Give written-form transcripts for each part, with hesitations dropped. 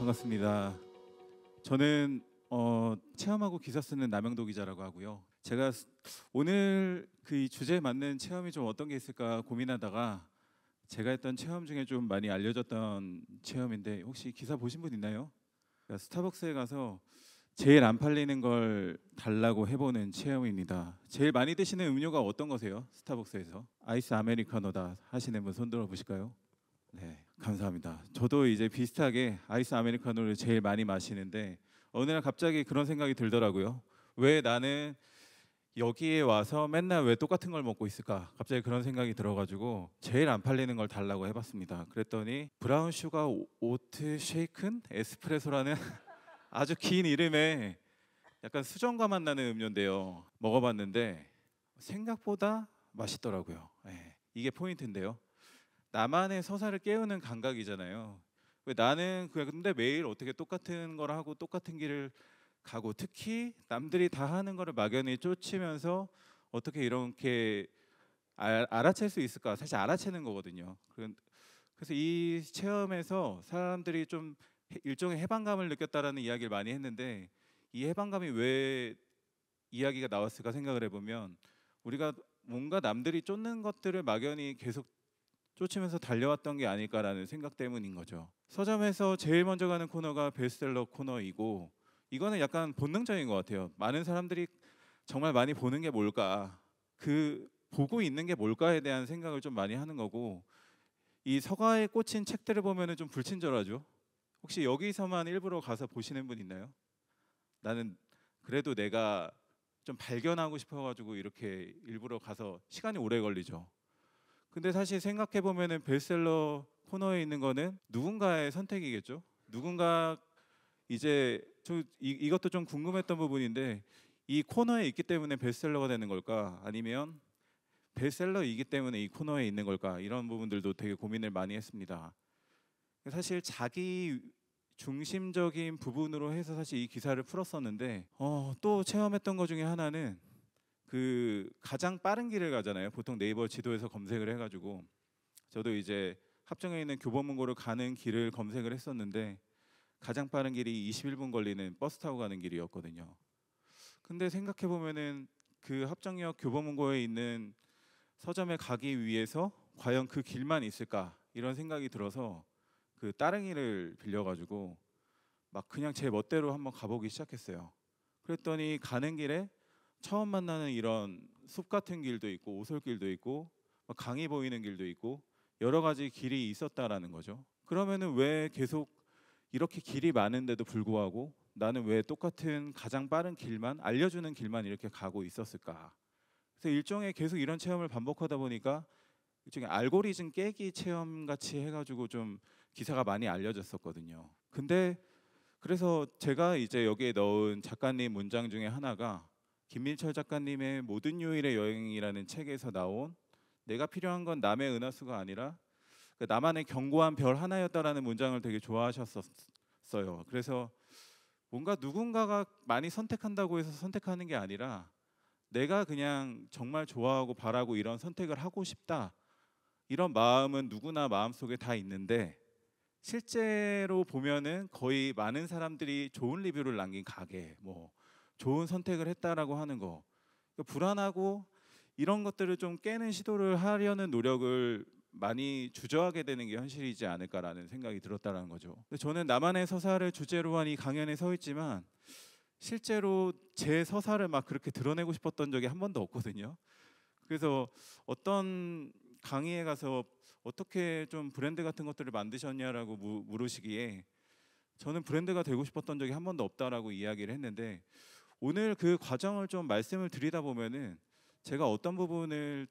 반갑습니다. 저는 체험하고 기사 쓰는 남영도 기자라고 하고요. 제가 오늘 그 주제에 맞는 체험이 좀 어떤 게 있을까 고민하다가 제가 했던 체험 중에 좀 많이 알려졌던 체험인데, 혹시 기사 보신 분 있나요? 그러니까 스타벅스에 가서 제일 안 팔리는 걸 달라고 해보는 체험입니다. 제일 많이 드시는 음료가 어떤 거세요? 스타벅스에서 아이스 아메리카노다 하시는 분 손 들어 보실까요? 네, 감사합니다. 저도 이제 비슷하게 아이스 아메리카노를 제일 많이 마시는데, 어느 날 갑자기 그런 생각이 들더라고요. 왜 나는 여기에 와서 맨날 왜 똑같은 걸 먹고 있을까? 갑자기 그런 생각이 들어가지고 제일 안 팔리는 걸 달라고 해봤습니다. 그랬더니 브라운 슈가 오트 쉐이큰 에스프레소라는 아주 긴 이름의 약간 수정과 맛 나는 음료인데요. 먹어봤는데 생각보다 맛있더라고요. 네, 이게 포인트인데요. 나만의 서사를 깨우는 감각이잖아요. 왜 나는 근데 매일 어떻게 똑같은 걸 하고 똑같은 길을 가고, 특히 남들이 다 하는 거를 막연히 쫓으면서 어떻게 이렇게 알아챌 수 있을까? 사실 알아채는 거거든요. 그래서 이 체험에서 사람들이 좀 일종의 해방감을 느꼈다라는 이야기를 많이 했는데, 이 해방감이 왜 이야기가 나왔을까 생각을 해보면, 우리가 뭔가 남들이 쫓는 것들을 막연히 계속 쫓으면서 달려왔던 게 아닐까라는 생각 때문인 거죠. 서점에서 제일 먼저 가는 코너가 베스트셀러 코너이고, 이거는 약간 본능적인 것 같아요. 많은 사람들이 정말 많이 보는 게 뭘까, 보고 있는 게 뭘까에 대한 생각을 좀 많이 하는 거고, 이 서가에 꽂힌 책들을 보면은 좀 불친절하죠. 혹시 여기서만 일부러 가서 보시는 분 있나요? 나는 그래도 내가 좀 발견하고 싶어가지고 이렇게 일부러 가서 시간이 오래 걸리죠. 근데 사실 생각해 보면은 베스트셀러 코너에 있는 거는 누군가의 선택이겠죠. 누군가 이제 이것도 좀 궁금했던 부분인데, 이 코너에 있기 때문에 베스트셀러가 되는 걸까, 아니면 베스트셀러이기 때문에 이 코너에 있는 걸까, 이런 부분들도 되게 고민을 많이 했습니다. 사실 자기 중심적인 부분으로 해서 사실 이 기사를 풀었었는데, 또 체험했던 것 중에 하나는 그 가장 빠른 길을 가잖아요. 보통 네이버 지도에서 검색을 해가지고, 저도 이제 합정에 있는 교보문고를 가는 길을 검색을 했었는데, 가장 빠른 길이 21분 걸리는 버스 타고 가는 길이었거든요. 근데 생각해 보면은 그 합정역 교보문고에 있는 서점에 가기 위해서 과연 그 길만 있을까, 이런 생각이 들어서 그 따릉이를 빌려가지고 막 그냥 제 멋대로 한번 가보기 시작했어요. 그랬더니 가는 길에 처음 만나는 이런 숲 같은 길도 있고, 오솔길도 있고, 강이 보이는 길도 있고, 여러 가지 길이 있었다라는 거죠. 그러면은 왜 계속 이렇게 길이 많은데도 불구하고 나는 왜 똑같은 가장 빠른 길만, 알려주는 길만 이렇게 가고 있었을까? 그래서 일종의 계속 이런 체험을 반복하다 보니까 일종의 알고리즘 깨기 체험 같이 해가지고 좀 기사가 많이 알려졌었거든요. 근데 그래서 제가 이제 여기에 넣은 작가님 문장 중에 하나가 김민철 작가님의 모든 요일의 여행이라는 책에서 나온, 내가 필요한 건 남의 은하수가 아니라 나만의 견고한 별 하나였다라는 문장을 되게 좋아하셨었어요. 그래서 뭔가 누군가가 많이 선택한다고 해서 선택하는 게 아니라, 내가 그냥 정말 좋아하고 바라고 이런 선택을 하고 싶다, 이런 마음은 누구나 마음속에 다 있는데, 실제로 보면은 거의 많은 사람들이 좋은 리뷰를 남긴 가게, 뭐 좋은 선택을 했다라고 하는 거, 불안하고 이런 것들을 좀 깨는 시도를 하려는 노력을 많이 주저하게 되는 게 현실이지 않을까라는 생각이 들었다는 거죠. 근데 저는 나만의 서사를 주제로 한 이 강연에 서 있지만, 실제로 제 서사를 막 그렇게 드러내고 싶었던 적이 한 번도 없거든요. 그래서 어떤 강의에 가서 어떻게 좀 브랜드 같은 것들을 만드셨냐라고 물으시기에, 저는 브랜드가 되고 싶었던 적이 한 번도 없다라고 이야기를 했는데, 오늘 그 과정을 좀 말씀을 드리다 보면은 제가 어떤 부분을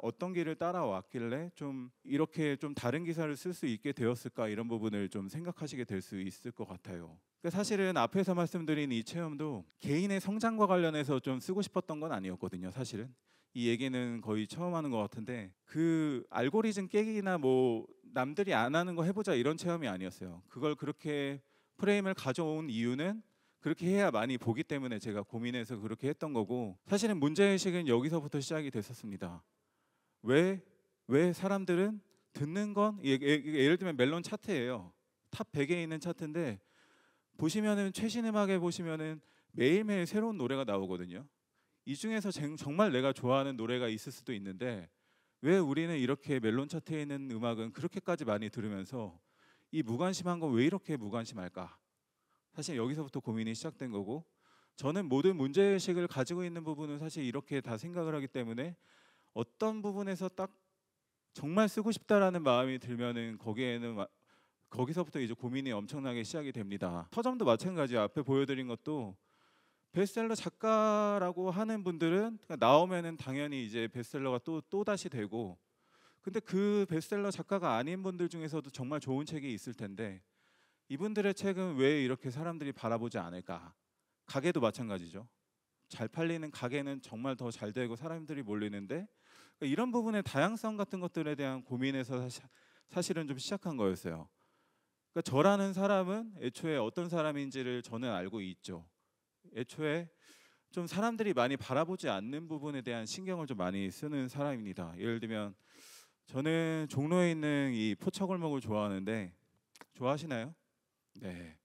어떤 길을 따라왔길래 좀 이렇게 좀 다른 기사를 쓸 수 있게 되었을까, 이런 부분을 좀 생각하시게 될 수 있을 것 같아요. 그러니까 사실은 앞에서 말씀드린 이 체험도 개인의 성장과 관련해서 좀 쓰고 싶었던 건 아니었거든요. 사실은 이 얘기는 거의 처음 하는 것 같은데, 그 알고리즘 깨기나 뭐 남들이 안 하는 거 해보자 이런 체험이 아니었어요. 그걸 그렇게 프레임을 가져온 이유는 그렇게 해야 많이 보기 때문에 제가 고민해서 그렇게 했던 거고, 사실은 문제의식은 여기서부터 시작이 됐었습니다. 왜 사람들은 듣는 건 예를 들면 멜론 차트예요. 탑 100에 있는 차트인데 보시면은 최신 음악에 보시면은 매일매일 새로운 노래가 나오거든요. 이 중에서 정말 내가 좋아하는 노래가 있을 수도 있는데 왜 우리는 이렇게 멜론 차트에 있는 음악은 그렇게까지 많이 들으면서 이 무관심한 건 왜 이렇게 무관심할까? 사실 여기서부터 고민이 시작된 거고, 저는 모든 문제의식을 가지고 있는 부분은 사실 이렇게 다 생각을 하기 때문에 어떤 부분에서 딱 정말 쓰고 싶다라는 마음이 들면은 거기서부터 이제 고민이 엄청나게 시작이 됩니다. 서점도 마찬가지야. 앞에 보여드린 것도 베스트셀러 작가라고 하는 분들은 나오면은 당연히 이제 베스트셀러가 또 다시 되고, 근데 그 베스트셀러 작가가 아닌 분들 중에서도 정말 좋은 책이 있을 텐데 이분들의 책은 왜 이렇게 사람들이 바라보지 않을까? 가게도 마찬가지죠. 잘 팔리는 가게는 정말 더 잘 되고 사람들이 몰리는데, 그러니까 이런 부분의 다양성 같은 것들에 대한 고민에서 사실은 좀 시작한 거였어요. 그러니까 저라는 사람은 애초에 어떤 사람인지를 저는 알고 있죠. 애초에 좀 사람들이 많이 바라보지 않는 부분에 대한 신경을 좀 많이 쓰는 사람입니다. 예를 들면 저는 종로에 있는 이 포차골목을 좋아하는데, 좋아하시나요? 네.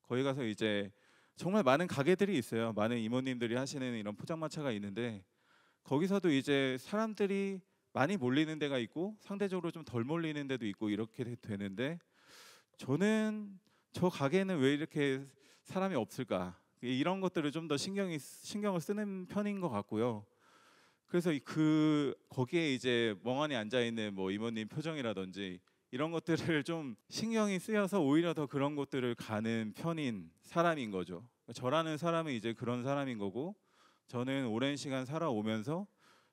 거기 가서 이제 정말 많은 가게들이 있어요. 많은 이모님들이 하시는 이런 포장마차가 있는데 거기서도 이제 사람들이 많이 몰리는 데가 있고 상대적으로 좀 덜 몰리는 데도 있고 이렇게 되는데, 저는 저 가게는 왜 이렇게 사람이 없을까? 이런 것들을 좀 더 신경을 쓰는 편인 것 같고요. 그래서 거기에 이제 멍하니 앉아 있는 뭐 이모님 표정이라든지 이런 것들을 좀 신경이 쓰여서 오히려 더 그런 곳들을 가는 편인 사람인 거죠. 저라는 사람은 이제 그런 사람인 거고, 저는 오랜 시간 살아오면서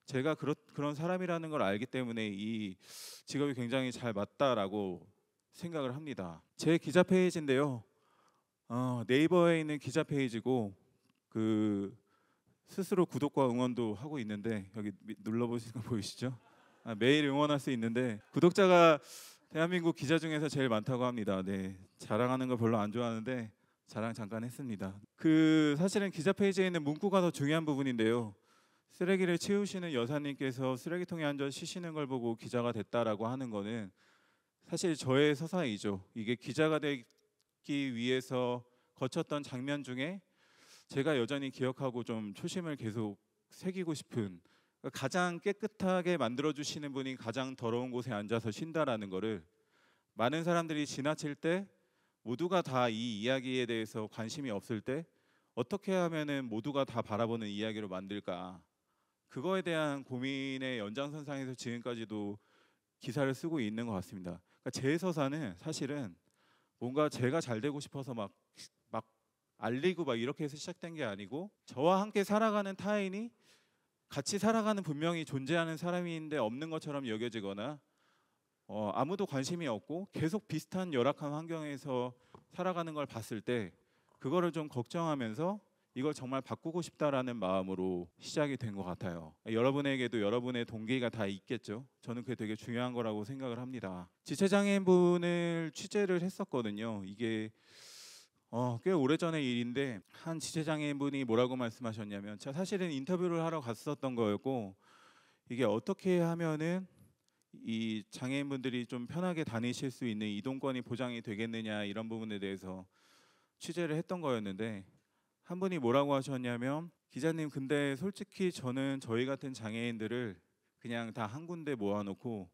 제가 그런 사람이라는 걸 알기 때문에 이 직업이 굉장히 잘 맞다라고 생각을 합니다. 제 기자 페이지인데요. 네이버에 있는 기자 페이지고, 그 스스로 구독과 응원도 하고 있는데 여기 눌러보시는 거 보이시죠? 매일 응원할 수 있는데 구독자가 대한민국 기자 중에서 제일 많다고 합니다. 네, 자랑하는 거 별로 안 좋아하는데 자랑 잠깐 했습니다. 사실은 기자 페이지에 있는 문구가 더 중요한 부분인데요. 쓰레기를 치우시는 여사님께서 쓰레기통에 앉아 쉬시는 걸 보고 기자가 됐다라고 하는 거는 사실 저의 서사이죠. 이게 기자가 되기 위해서 거쳤던 장면 중에 제가 여전히 기억하고 좀 초심을 계속 새기고 싶은, 그러니까 가장 깨끗하게 만들어 주시는 분이 가장 더러운 곳에 앉아서 쉰다라는 거를 많은 사람들이 지나칠 때, 모두가 다 이 이야기에 대해서 관심이 없을 때 어떻게 하면은 모두가 다 바라보는 이야기로 만들까, 그거에 대한 고민의 연장선상에서 지금까지도 기사를 쓰고 있는 것 같습니다. 그러니까 제 서사는 사실은 뭔가 제가 잘 되고 싶어서 막 알리고 막 이렇게 해서 시작된 게 아니고, 저와 함께 살아가는 타인이 같이 살아가는 분명히 존재하는 사람인데 없는 것처럼 여겨지거나 아무도 관심이 없고 계속 비슷한 열악한 환경에서 살아가는 걸 봤을 때 그거를 좀 걱정하면서 이걸 정말 바꾸고 싶다라는 마음으로 시작이 된 것 같아요. 여러분에게도 여러분의 동기가 다 있겠죠. 저는 그게 되게 중요한 거라고 생각을 합니다. 지체장애인분을 취재를 했었거든요. 이게 꽤 오래전의 일인데 한 지체장애인분이 뭐라고 말씀하셨냐면, 제가 사실은 인터뷰를 하러 갔었던 거였고, 이게 어떻게 하면은 이 장애인분들이 좀 편하게 다니실 수 있는 이동권이 보장이 되겠느냐, 이런 부분에 대해서 취재를 했던 거였는데, 한 분이 뭐라고 하셨냐면, 기자님 근데 솔직히 저는 저희 같은 장애인들을 그냥 다 한 군데 모아놓고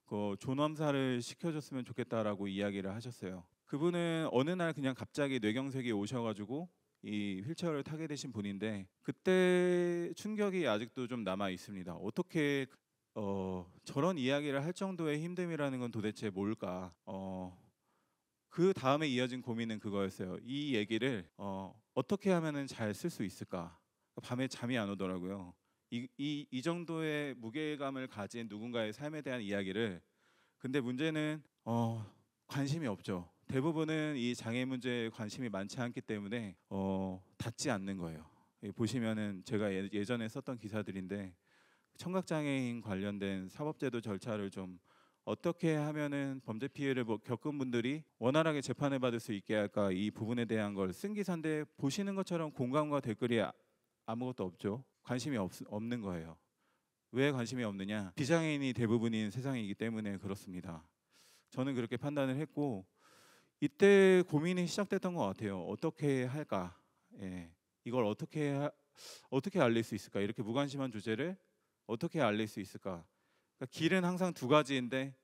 그 존엄사를 시켜줬으면 좋겠다라고 이야기를 하셨어요. 그분은 어느 날 그냥 갑자기 뇌경색이 오셔가지고 이 휠체어를 타게 되신 분인데, 그때 충격이 아직도 좀 남아 있습니다. 어떻게 저런 이야기를 할 정도의 힘듦이라는 건 도대체 뭘까? 그 다음에 이어진 고민은 그거였어요. 이 얘기를 어떻게 하면은 잘 쓸 수 있을까? 밤에 잠이 안 오더라고요. 이 정도의 무게감을 가진 누군가의 삶에 대한 이야기를, 근데 문제는 관심이 없죠. 대부분은 이 장애 문제에 관심이 많지 않기 때문에 닿지 않는 거예요. 보시면은 제가 예전에 썼던 기사들인데, 청각장애인 관련된 사법제도 절차를 좀 어떻게 하면은 범죄 피해를 겪은 분들이 원활하게 재판을 받을 수 있게 할까, 이 부분에 대한 걸 쓴 기사인데, 보시는 것처럼 공감과 댓글이 아무것도 없죠. 관심이 없는 거예요. 왜 관심이 없느냐? 비장애인이 대부분인 세상이기 때문에 그렇습니다. 저는 그렇게 판단을 했고, 이때 고민이 시작됐던 것 같아요. 어떻게 할까? 예. 이걸 어떻게 알릴 수 있을까? 이렇게 무관심한 주제를 어떻게 알릴 수 있을까? 그러니까 길은 항상 두 가지인데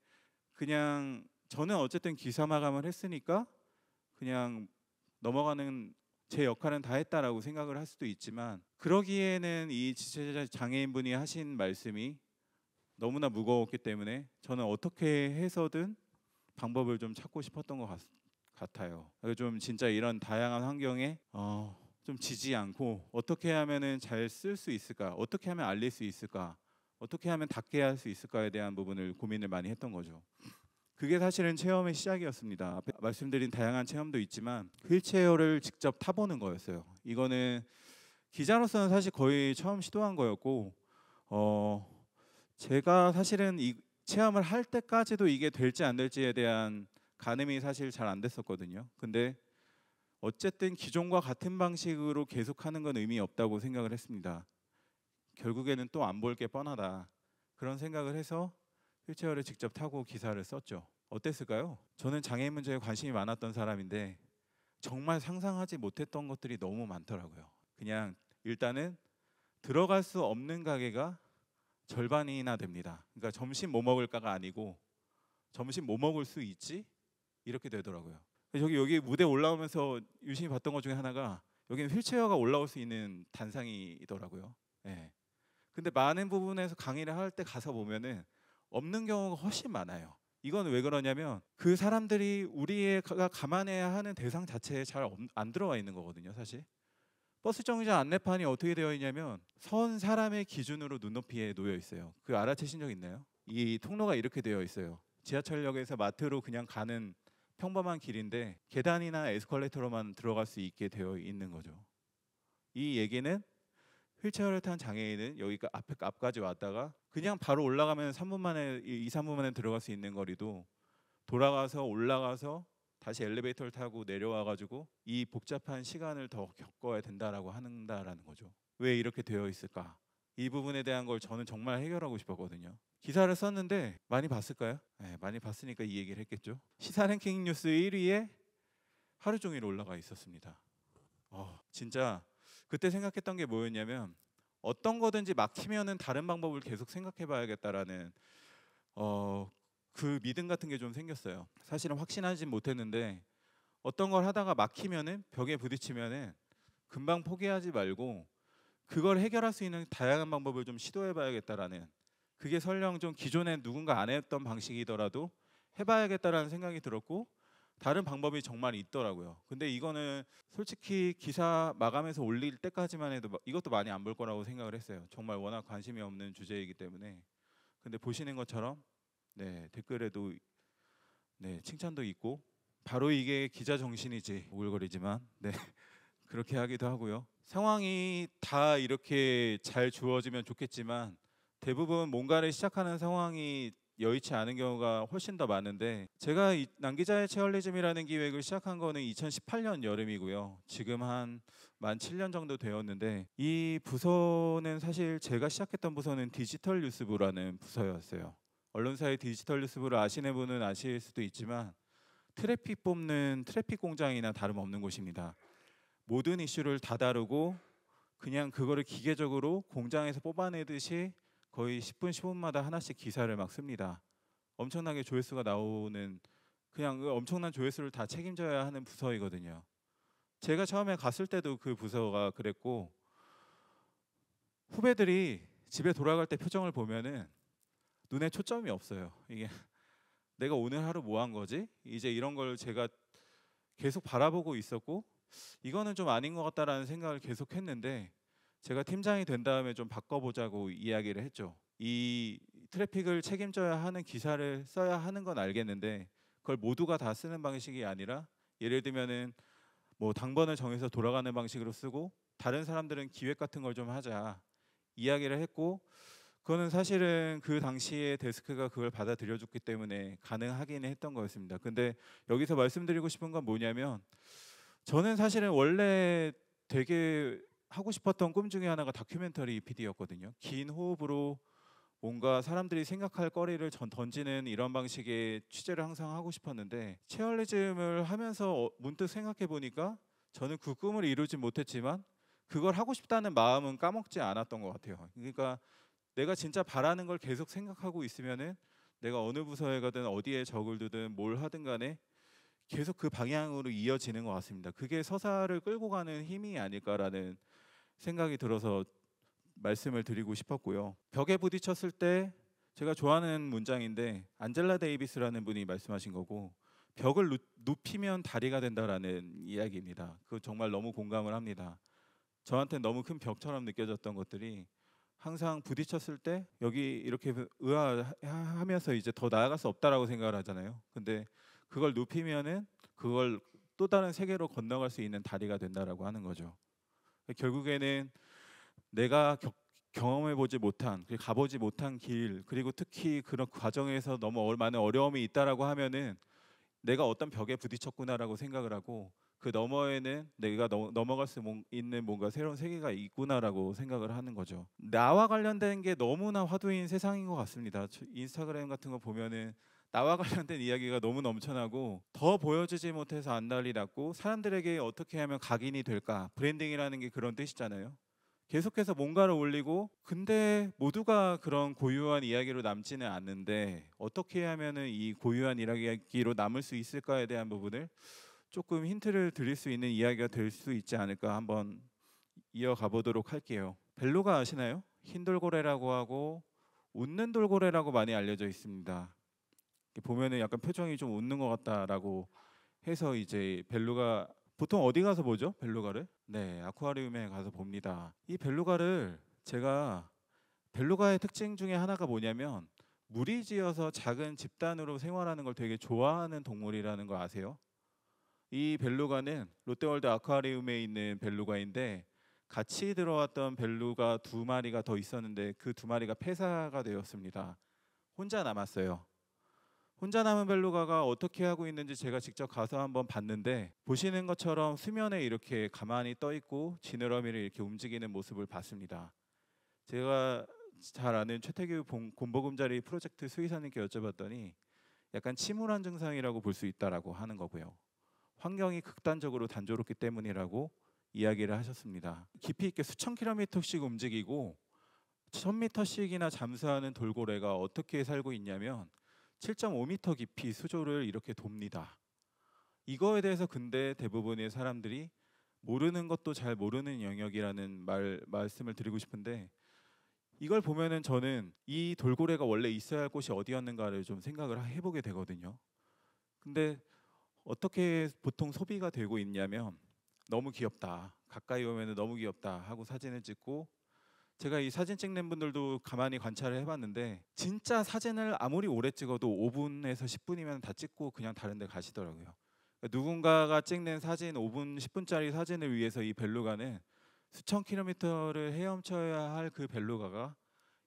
그냥 저는 어쨌든 기사 마감을 했으니까 그냥 넘어가는 제 역할은 다 했다라고 생각을 할 수도 있지만 그러기에는 이 지체자 장애인분이 하신 말씀이 너무나 무거웠기 때문에 저는 어떻게 해서든 방법을 좀 찾고 싶었던 것 같아요. 그래서 좀 진짜 이런 다양한 환경에 좀 지지 않고 어떻게 하면은 잘 쓸 수 있을까? 어떻게 하면 알릴 수 있을까? 어떻게 하면 닿게 할 수 있을까에 대한 부분을 고민을 많이 했던 거죠. 그게 사실은 체험의 시작이었습니다. 앞에 말씀드린 다양한 체험도 있지만 휠체어를 직접 타보는 거였어요. 이거는 기자로서는 사실 거의 처음 시도한 거였고 제가 사실은 이 체험을 할 때까지도 이게 될지 안 될지에 대한 가늠이 사실 잘 안 됐었거든요. 근데 어쨌든 기존과 같은 방식으로 계속하는 건 의미 없다고 생각을 했습니다. 결국에는 또 안 볼 게 뻔하다. 그런 생각을 해서 휠체어를 직접 타고 기사를 썼죠. 어땠을까요? 저는 장애인 문제에 관심이 많았던 사람인데 정말 상상하지 못했던 것들이 너무 많더라고요. 그냥 일단은 들어갈 수 없는 가게가 절반이나 됩니다. 그러니까 점심 뭐 먹을까가 아니고 점심 뭐 먹을 수 있지? 이렇게 되더라고요. 여기 무대 올라오면서 유심히 봤던 것 중에 하나가 여기는 휠체어가 올라올 수 있는 단상이더라고요. 예. 근데 많은 부분에서 강의를 할 때 가서 보면은 없는 경우가 훨씬 많아요. 이건 왜 그러냐면 그 사람들이 우리가 감안해야 하는 대상 자체에 잘 안 들어와 있는 거거든요, 사실. 버스 정류장 안내판이 어떻게 되어 있냐면 선 사람의 기준으로 눈높이에 놓여 있어요. 그 알아채신 적 있나요? 이 통로가 이렇게 되어 있어요. 지하철역에서 마트로 그냥 가는 평범한 길인데 계단이나 에스컬레이터로만 들어갈 수 있게 되어 있는 거죠. 이 얘기는 휠체어를 탄 장애인은 여기 앞까지 왔다가 그냥 바로 올라가면 3분 만에 2, 3분 만에 들어갈 수 있는 거리도 돌아가서 올라가서 다시 엘리베이터를 타고 내려와 가지고 이 복잡한 시간을 더 겪어야 된다라고 한다라는 거죠. 왜 이렇게 되어 있을까? 이 부분에 대한 걸 저는 정말 해결하고 싶었거든요. 기사를 썼는데 많이 봤을까요? 네, 많이 봤으니까 이 얘기를 했겠죠. 시사 랭킹 뉴스 1위에 하루 종일 올라가 있었습니다. 진짜 그때 생각했던 게 뭐였냐면 어떤 거든지 막히면은 다른 방법을 계속 생각해봐야겠다라는 그 믿음 같은 게 좀 생겼어요. 사실은 확신하진 못했는데 어떤 걸 하다가 막히면은 벽에 부딪히면은 금방 포기하지 말고 그걸 해결할 수 있는 다양한 방법을 좀 시도해봐야겠다라는, 그게 설령 좀 기존에 누군가 안 했던 방식이더라도 해봐야겠다라는 생각이 들었고 다른 방법이 정말 있더라고요. 근데 이거는 솔직히 기사 마감해서 올릴 때까지만 해도 이것도 많이 안 볼 거라고 생각을 했어요. 정말 워낙 관심이 없는 주제이기 때문에. 근데 보시는 것처럼 네, 댓글에도 네, 칭찬도 있고 바로 이게 기자 정신이지, 오글거리지만 네, 그렇게 하기도 하고요. 상황이 다 이렇게 잘 주어지면 좋겠지만 대부분 뭔가를 시작하는 상황이 여의치 않은 경우가 훨씬 더 많은데, 제가 이 남기자의 체얼리즘이라는 기획을 시작한 거는 2018년 여름이고요. 지금 만 7년 정도 되었는데 이 부서는 사실 제가 시작했던 부서는 디지털 뉴스부라는 부서였어요. 언론사의 디지털 뉴스부를 아시는 분은 아실 수도 있지만 트래픽 뽑는 트래픽 공장이나 다름없는 곳입니다. 모든 이슈를 다 다루고 그냥 그거를 기계적으로 공장에서 뽑아내듯이 거의 10분 15분마다 하나씩 기사를 막 씁니다. 엄청나게 조회수가 나오는, 그냥 그 엄청난 조회수를 다 책임져야 하는 부서이거든요. 제가 처음에 갔을 때도 그 부서가 그랬고 후배들이 집에 돌아갈 때 표정을 보면은 눈에 초점이 없어요. 이게 내가 오늘 하루 뭐 한 거지? 이제 이런 걸 제가 계속 바라보고 있었고 이거는 좀 아닌 것 같다라는 생각을 계속 했는데 제가 팀장이 된 다음에 좀 바꿔보자고 이야기를 했죠. 이 트래픽을 책임져야 하는 기사를 써야 하는 건 알겠는데 그걸 모두가 다 쓰는 방식이 아니라 예를 들면은 뭐 당번을 정해서 돌아가는 방식으로 쓰고 다른 사람들은 기획 같은 걸 좀 하자 이야기를 했고, 그거는 사실은 그 당시에 데스크가 그걸 받아들여줬기 때문에 가능하긴 했던 거였습니다. 근데 여기서 말씀드리고 싶은 건 뭐냐면 저는 사실은 원래 되게 하고 싶었던 꿈 중에 하나가 다큐멘터리 PD였거든요. 긴 호흡으로 뭔가 사람들이 생각할 거리를 던지는 이런 방식의 취재를 항상 하고 싶었는데 체얼리즘을 하면서 문득 생각해 보니까 저는 그 꿈을 이루지 못했지만 그걸 하고 싶다는 마음은 까먹지 않았던 것 같아요. 그러니까 내가 진짜 바라는 걸 계속 생각하고 있으면은 내가 어느 부서에 가든 어디에 적을 두든 뭘 하든 간에 계속 그 방향으로 이어지는 것 같습니다. 그게 서사를 끌고 가는 힘이 아닐까라는 생각이 들어서 말씀을 드리고 싶었고요. 벽에 부딪혔을 때 제가 좋아하는 문장인데 안젤라 데이비스라는 분이 말씀하신 거고 벽을 눕히면 다리가 된다라는 이야기입니다. 그 정말 너무 공감을 합니다. 저한테 너무 큰 벽처럼 느껴졌던 것들이 항상 부딪혔을 때 여기 이렇게 의아하면서 이제 더 나아갈 수 없다라고 생각을 하잖아요. 근데 그걸 눕히면은 그걸 또 다른 세계로 건너갈 수 있는 다리가 된다라고 하는 거죠. 결국에는 내가 경험해보지 못한, 가보지 못한 길, 그리고 특히 그런 과정에서 너무 많은 어려움이 있다라고 하면은 내가 어떤 벽에 부딪혔구나라고 생각을 하고 그 너머에는 내가 넘어갈 수 있는 뭔가 새로운 세계가 있구나라고 생각을 하는 거죠. 나와 관련된 게 너무나 화두인 세상인 것 같습니다. 인스타그램 같은 거 보면은 나와 관련된 이야기가 너무 넘쳐나고 더 보여주지 못해서 안달이 났고 사람들에게 어떻게 하면 각인이 될까? 브랜딩이라는 게 그런 뜻이잖아요. 계속해서 뭔가를 올리고 근데 모두가 그런 고유한 이야기로 남지는 않는데 어떻게 하면은 이 고유한 이야기로 남을 수 있을까에 대한 부분을 조금 힌트를 드릴 수 있는 이야기가 될 수 있지 않을까 한번 이어가 보도록 할게요. 벨루가 아시나요? 흰 돌고래라고 하고 웃는 돌고래라고 많이 알려져 있습니다. 보면은 약간 표정이 좀 웃는 것 같다라고 해서 이제 벨루가 보통 어디 가서 보죠? 벨루가를? 네, 아쿠아리움에 가서 봅니다. 이 벨루가를 제가 벨루가의 특징 중에 하나가 뭐냐면 무리지어서 작은 집단으로 생활하는 걸 되게 좋아하는 동물이라는 거 아세요? 이 벨루가는 롯데월드 아쿠아리움에 있는 벨루가인데 같이 들어왔던 벨루가 2마리가 더 있었는데 그 2마리가 폐사가 되었습니다. 혼자 남았어요. 혼자 남은 벨루가가 어떻게 하고 있는지 제가 직접 가서 한번 봤는데 보시는 것처럼 수면에 이렇게 가만히 떠 있고 지느러미를 이렇게 움직이는 모습을 봤습니다. 제가 잘 아는 최태규 곰보금자리 프로젝트 수의사님께 여쭤봤더니 약간 침울한 증상이라고 볼 수 있다라고 하는 거고요. 환경이 극단적으로 단조롭기 때문이라고 이야기를 하셨습니다. 깊이 있게 수천 킬로미터씩 움직이고 1000m씩이나 잠수하는 돌고래가 어떻게 살고 있냐면 7.5m 깊이 수조를 이렇게 돕니다. 이거에 대해서 근데 대부분의 사람들이 모르는 것도 잘 모르는 영역이라는 말씀을 드리고 싶은데 이걸 보면은 저는 이 돌고래가 원래 있어야 할 곳이 어디였는가를 좀 생각을 해보게 되거든요. 근데 어떻게 보통 소비가 되고 있냐면 너무 귀엽다. 가까이 오면 너무 귀엽다 하고 사진을 찍고 제가 이 사진 찍는 분들도 가만히 관찰을 해봤는데 진짜 사진을 아무리 오래 찍어도 5분에서 10분이면 다 찍고 그냥 다른 데 가시더라고요. 그러니까 누군가가 찍는 사진 5분, 10분짜리 사진을 위해서 이 벨루가는 수천 킬로미터를 헤엄쳐야 할 그 벨루가가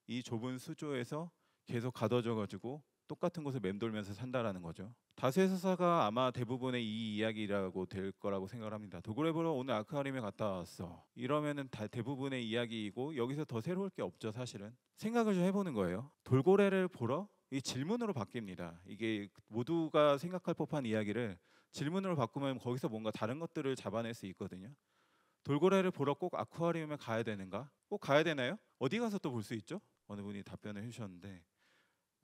이 좁은 수조에서 계속 가둬져 가지고 똑같은 곳을 맴돌면서 산다라는 거죠. 다수의 서사가 아마 대부분의 이 이야기라고 될 거라고 생각을 합니다. 돌고래 보러 오늘 아쿠아리움에 갔다 왔어. 이러면은 다 대부분의 이야기이고 여기서 더 새로울 게 없죠, 사실은. 생각을 좀 해보는 거예요. 돌고래를 보러 이 질문으로 바뀝니다. 이게 모두가 생각할 법한 이야기를 질문으로 바꾸면 거기서 뭔가 다른 것들을 잡아낼 수 있거든요. 돌고래를 보러 꼭 아쿠아리움에 가야 되는가? 꼭 가야 되나요? 어디 가서 또 볼 수 있죠? 어느 분이 답변을 해주셨는데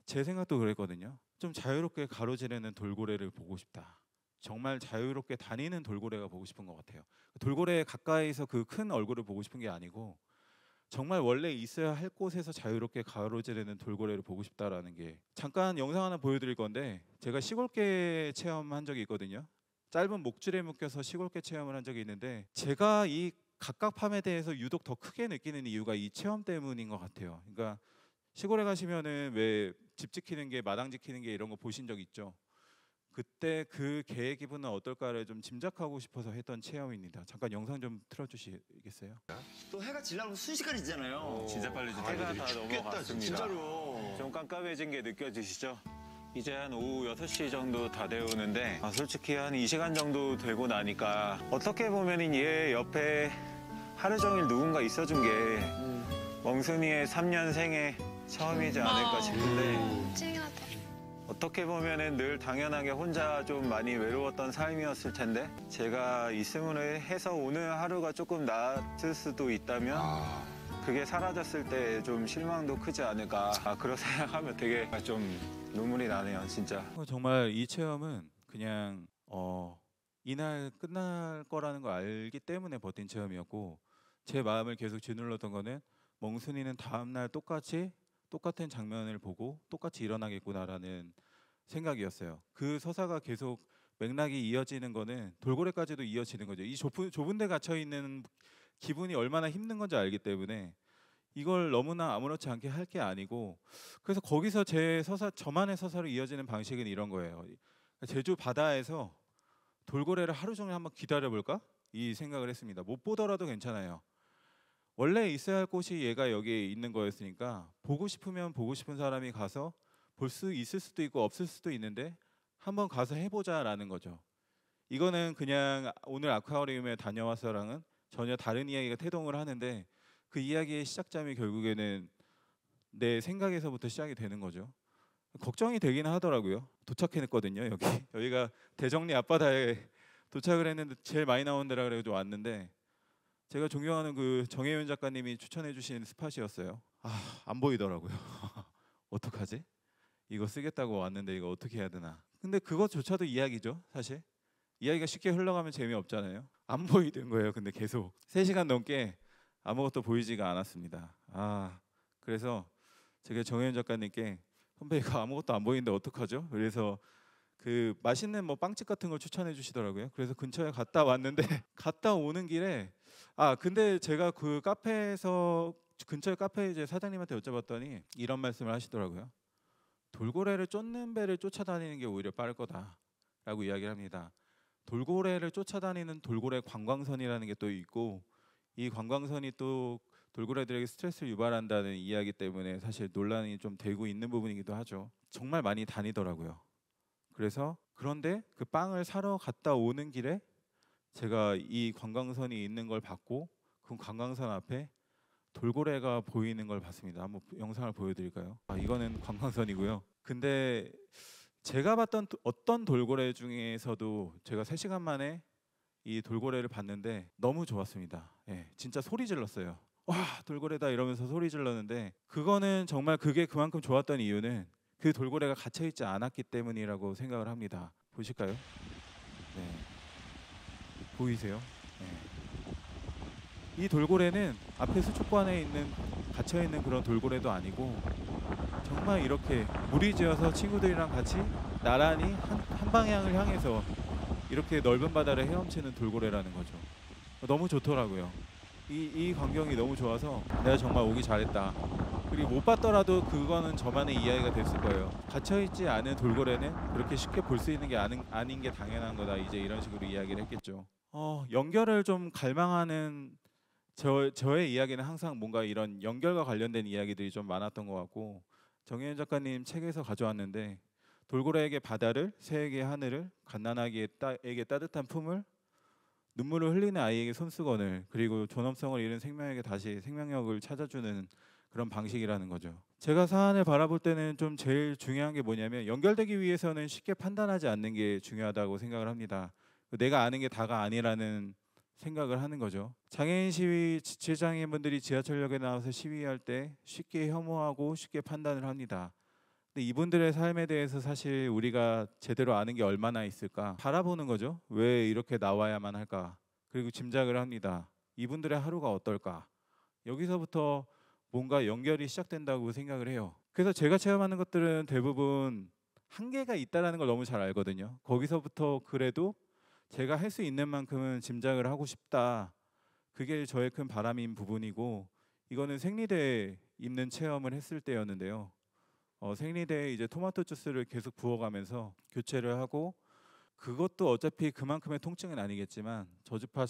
제 생각도 그랬거든요. 좀 자유롭게 가로지르는 돌고래를 보고 싶다. 정말 자유롭게 다니는 돌고래가 보고 싶은 것 같아요. 돌고래 가까이서 그 큰 얼굴을 보고 싶은 게 아니고 정말 원래 있어야 할 곳에서 자유롭게 가로지르는 돌고래를 보고 싶다라는 게 잠깐 영상 하나 보여드릴 건데 제가 시골개 체험한 적이 있거든요. 짧은 목줄에 묶여서 시골개 체험을 한 적이 있는데 제가 이 갑갑함에 대해서 유독 더 크게 느끼는 이유가 이 체험 때문인 것 같아요. 그러니까 시골에 가시면은 왜 집 지키는 게 마당 지키는 게 이런 거 보신 적 있죠? 그때 그 개의 기분은 어떨까를 좀 짐작하고 싶어서 했던 체험입니다. 잠깐 영상 좀 틀어주시겠어요? 또 해가 지려면 순식간이잖아요. 진짜 빨리 좀 해가 다 죽겠다, 넘어갔습니다. 진짜로. 좀 깜깜해진 게 느껴지시죠? 이제 한 오후 6시 정도 다 되었는데 솔직히 한 2시간 정도 되고 나니까 어떻게 보면 얘 옆에 하루 종일 누군가 있어준 게 멍순이의 3년 생에 처음이지 않을까 싶은데 찡하다. 어떻게 보면은 늘 당연하게 혼자 좀 많이 외로웠던 삶이었을 텐데 제가 있음을 해서 오늘 하루가 조금 나았을 수도 있다면 그게 사라졌을 때 좀 실망도 크지 않을까. 그렇게 생각하면 되게 좀 눈물이 나네요, 진짜. 정말 이 체험은 그냥 이날 끝날 거라는 걸 알기 때문에 버틴 체험이었고 제 마음을 계속 짓눌렀던 거는 멍순이는 다음 날 똑같은 장면을 보고 똑같이 일어나겠구나라는 생각이었어요. 그 서사가 계속 맥락이 이어지는 거는 돌고래까지도 이어지는 거죠. 이 좁은 데 갇혀 있는 기분이 얼마나 힘든 건지 알기 때문에 이걸 너무나 아무렇지 않게 할 게 아니고 그래서 거기서 저만의 서사로 이어지는 방식은 이런 거예요. 제주 바다에서 돌고래를 하루 종일 한번 기다려볼까? 이 생각을 했습니다. 못 보더라도 괜찮아요. 원래 있어야 할 곳이 얘가 여기에 있는 거였으니까 보고 싶으면 보고 싶은 사람이 가서 볼 수 있을 수도 있고 없을 수도 있는데 한번 가서 해보자라는 거죠. 이거는 그냥 오늘 아쿠아리움에 다녀와서랑은 전혀 다른 이야기가 태동을 하는데 그 이야기의 시작점이 결국에는 내 생각에서부터 시작이 되는 거죠. 걱정이 되긴 하더라고요. 도착했거든요. 여기가 대정리 앞바다에 도착을 했는데 제일 많이 나온 데라 그래가지고 왔는데 제가 존경하는 그 정혜윤 작가님이 추천해주신 스팟이었어요. 안 보이더라고요. 어떡하지? 이거 쓰겠다고 왔는데 이거 어떻게 해야 되나? 근데 그것조차도 이야기죠, 사실. 이야기가 쉽게 흘러가면 재미없잖아요. 안 보이는 거예요. 근데 계속 3시간 넘게 아무것도 보이지가 않았습니다. 그래서 제가 정혜윤 작가님께 선배 이거 아무것도 안 보이는데 어떡하죠? 그래서 그 맛있는 뭐 빵집 같은 걸 추천해 주시더라고요. 그래서 근처에 갔다 왔는데 갔다 오는 길에 근데 제가 그 카페에서 근처에 카페 이제 사장님한테 여쭤봤더니 이런 말씀을 하시더라고요. 돌고래를 쫓는 배를 쫓아다니는 게 오히려 빠를 거다라고 이야기를 합니다. 돌고래를 쫓아다니는 돌고래 관광선이라는 게 또 있고 이 관광선이 또 돌고래들에게 스트레스를 유발한다는 이야기 때문에 사실 논란이 좀 되고 있는 부분이기도 하죠. 정말 많이 다니더라고요. 그래서 그런데 그 빵을 사러 갔다 오는 길에 제가 이 관광선이 있는 걸 봤고 그 관광선 앞에 돌고래가 보이는 걸 봤습니다. 한번 영상을 보여드릴까요? 이거는 관광선이고요. 근데 제가 봤던 어떤 돌고래 중에서도 제가 3시간 만에 이 돌고래를 봤는데 너무 좋았습니다. 진짜 소리 질렀어요. 와, 돌고래다 이러면서 소리 질렀는데 그거는 정말 그게 그만큼 좋았던 이유는 그 돌고래가 갇혀 있지 않았기 때문이라고 생각을 합니다. 보실까요? 네. 보이세요? 이 돌고래는 앞에 수족관에 갇혀 있는 그런 돌고래도 아니고 정말 이렇게 무리지어서 친구들이랑 같이 나란히 한 방향을 향해서 이렇게 넓은 바다를 헤엄치는 돌고래라는 거죠. 너무 좋더라고요. 이 광경이 너무 좋아서 내가 정말 오기 잘했다. 그리고 못 봤더라도 그거는 저만의 이야기가 됐을 거예요. 갇혀있지 않은 돌고래는 그렇게 쉽게 볼 수 있는 게 아닌 게 당연한 거다. 이제 이런 식으로 이야기를 했겠죠. 연결을 좀 갈망하는 저의 이야기는 항상 뭔가 이런 연결과 관련된 이야기들이 좀 많았던 것 같고 정혜연 작가님 책에서 가져왔는데 돌고래에게 바다를, 새에게 하늘을, 갓난아기에게 따뜻한 품을, 눈물을 흘리는 아이에게 손수건을, 그리고 존엄성을 잃은 생명에게 다시 생명력을 찾아주는 그런 방식이라는 거죠. 제가 사안을 바라볼 때는 좀 제일 중요한 게 뭐냐면 연결되기 위해서는 쉽게 판단하지 않는 게 중요하다고 생각을 합니다. 내가 아는 게 다가 아니라는 생각을 하는 거죠. 장애인 시위, 지체장애인분들이 지하철역에 나와서 시위할 때 쉽게 혐오하고 쉽게 판단을 합니다. 근데 이분들의 삶에 대해서 사실 우리가 제대로 아는 게 얼마나 있을까 바라보는 거죠. 왜 이렇게 나와야만 할까? 그리고 짐작을 합니다. 이분들의 하루가 어떨까? 여기서부터 뭔가 연결이 시작된다고 생각을 해요. 그래서 제가 체험하는 것들은 대부분 한계가 있다는 걸 너무 잘 알거든요. 거기서부터 그래도 제가 할 수 있는 만큼은 짐작을 하고 싶다. 그게 저의 큰 바람인 부분이고 이거는 생리대에 입는 체험을 했을 때였는데요. 생리대에 이제 토마토 주스를 계속 부어가면서 교체를 하고 그것도 어차피 그만큼의 통증은 아니겠지만 저주파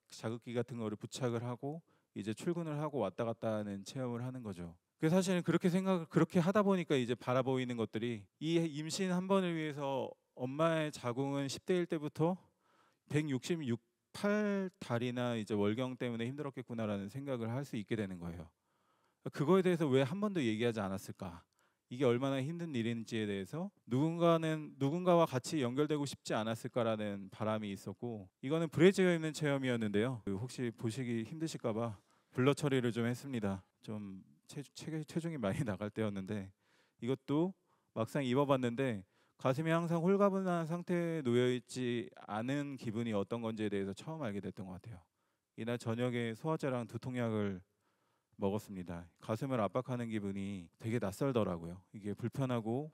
자극기 같은 거를 부착을 하고 이제 출근을 하고 왔다 갔다 하는 체험을 하는 거죠. 그래서 사실은 그렇게 하다 보니까 이제 바라보이는 것들이 이 임신 한 번을 위해서 엄마의 자궁은 10대일 때부터 168달이나 이제 월경 때문에 힘들었겠구나라는 생각을 할 수 있게 되는 거예요. 그거에 대해서 왜 한 번도 얘기하지 않았을까? 이게 얼마나 힘든 일인지에 대해서 누군가와 같이 연결되고 싶지 않았을까라는 바람이 있었고, 이거는 불에 지어 있는 체험이었는데요. 혹시 보시기 힘드실까봐 블러 처리를 좀 했습니다. 좀 체중이 많이 나갈 때였는데, 이것도 막상 입어봤는데 가슴이 항상 홀가분한 상태에 놓여 있지 않은 기분이 어떤 건지에 대해서 처음 알게 됐던 것 같아요. 이날 저녁에 소화제랑 두통약을 먹었습니다. 가슴을 압박하는 기분이 되게 낯설더라고요. 이게 불편하고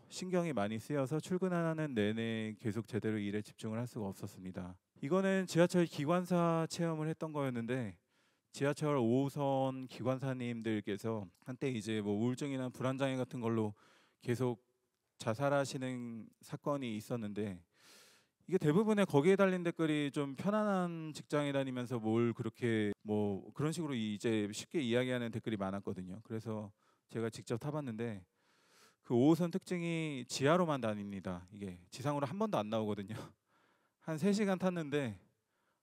신경이 많이 쓰여서 출근하는 내내 계속 제대로 일에 집중을 할 수가 없었습니다. 이거는 지하철 기관사 체험을 했던 거였는데, 지하철 5호선 기관사님들께서 한때 이제 뭐 우울증이나 불안장애 같은 걸로 계속 자살하시는 사건이 있었는데, 이게 대부분의 거기에 달린 댓글이 좀 편안한 직장에 다니면서 뭘 그렇게 뭐 그런 식으로 이제 쉽게 이야기하는 댓글이 많았거든요. 그래서 제가 직접 타봤는데, 그 5호선 특징이 지하로만 다닙니다. 이게 지상으로 한 번도 안 나오거든요. 한 3시간 탔는데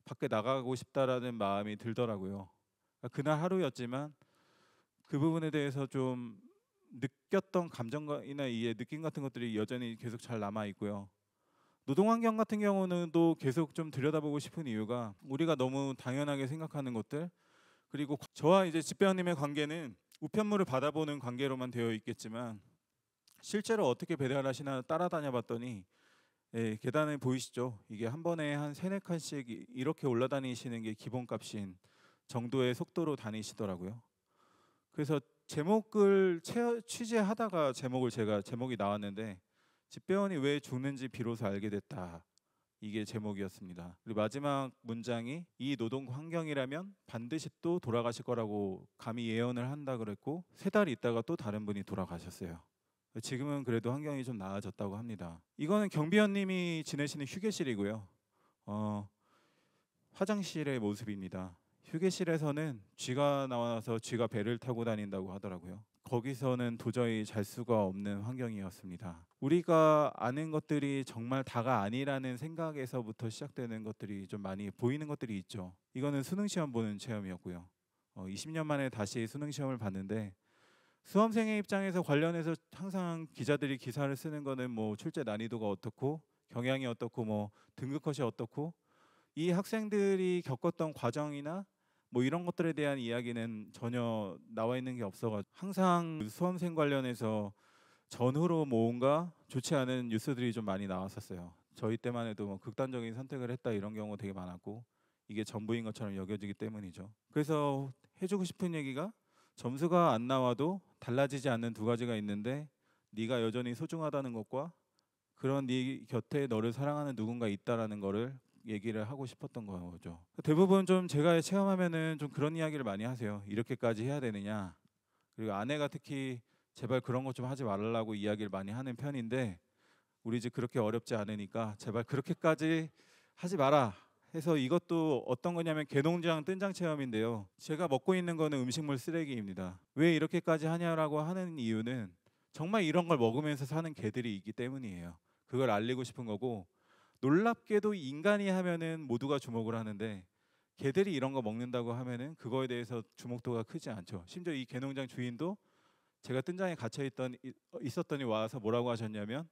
밖에 나가고 싶다라는 마음이 들더라고요. 그날 하루였지만 그 부분에 대해서 좀 느꼈던 감정이나 이해 느낌 같은 것들이 여전히 계속 잘 남아 있고요. 노동 환경 같은 경우는 또 계속 좀 들여다보고 싶은 이유가, 우리가 너무 당연하게 생각하는 것들, 그리고 저와 이제 집배원님의 관계는 우편물을 받아보는 관계로만 되어 있겠지만, 실제로 어떻게 배달하시나 따라다녀 봤더니, 예, 계단에 보이시죠? 이게 한 번에 한 3-4칸씩 이렇게 올라다니시는 게 기본값인 정도의 속도로 다니시더라고요. 그래서 제목을 취재하다가 제목이 나왔는데, 집배원이 왜 죽는지 비로소 알게 됐다, 이게 제목이었습니다. 그리고 마지막 문장이 이 노동 환경이라면 반드시 또 돌아가실 거라고 감히 예언을 한다 그랬고, 3달 있다가 또 다른 분이 돌아가셨어요. 지금은 그래도 환경이 좀 나아졌다고 합니다. 이거는 경비원님이 지내시는 휴게실이고요. 화장실의 모습입니다. 휴게실에서는 쥐가 나와서 쥐가 배를 타고 다닌다고 하더라고요. 거기서는 도저히 잘 수가 없는 환경이었습니다. 우리가 아는 것들이 정말 다가 아니라는 생각에서부터 시작되는 것들이 좀 많이 보이는 것들이 있죠. 이거는 수능 시험 보는 체험이었고요. 20년 만에 다시 수능 시험을 봤는데, 수험생의 입장에서 관련해서 항상 기자들이 기사를 쓰는 거는 뭐 출제 난이도가 어떻고 경향이 어떻고 뭐 등급컷이 어떻고, 이 학생들이 겪었던 과정이나 뭐 이런 것들에 대한 이야기는 전혀 나와 있는 게 없어가지고, 항상 수험생 관련해서 전후로 뭔가 좋지 않은 뉴스들이 좀 많이 나왔었어요. 저희 때만 해도 뭐 극단적인 선택을 했다 이런 경우 되게 많았고, 이게 전부인 것처럼 여겨지기 때문이죠. 그래서 해주고 싶은 얘기가, 점수가 안 나와도 달라지지 않는 2가지가 있는데, 네가 여전히 소중하다는 것과 그런 네 곁에 너를 사랑하는 누군가 있다라는 거를 얘기를 하고 싶었던 거죠. 대부분 좀 제가 체험하면은 좀 그런 이야기를 많이 하세요. 이렇게까지 해야 되느냐. 그리고 아내가 특히 제발 그런 것 좀 하지 말라고 이야기를 많이 하는 편인데, 우리 집 그렇게 어렵지 않으니까 제발 그렇게까지 하지 마라 해서, 이것도 어떤 거냐면 개농장 뜬장 체험인데요. 제가 먹고 있는 거는 음식물 쓰레기입니다. 왜 이렇게까지 하냐라고 하는 이유는, 정말 이런 걸 먹으면서 사는 개들이 있기 때문이에요. 그걸 알리고 싶은 거고, 놀랍게도 인간이 하면은 모두가 주목을 하는데, 개들이 이런 거 먹는다고 하면은 그거에 대해서 주목도가 크지 않죠. 심지어 이 개농장 주인도 제가 뜬장에 갇혀 있었더니 와서 뭐라고 하셨냐면,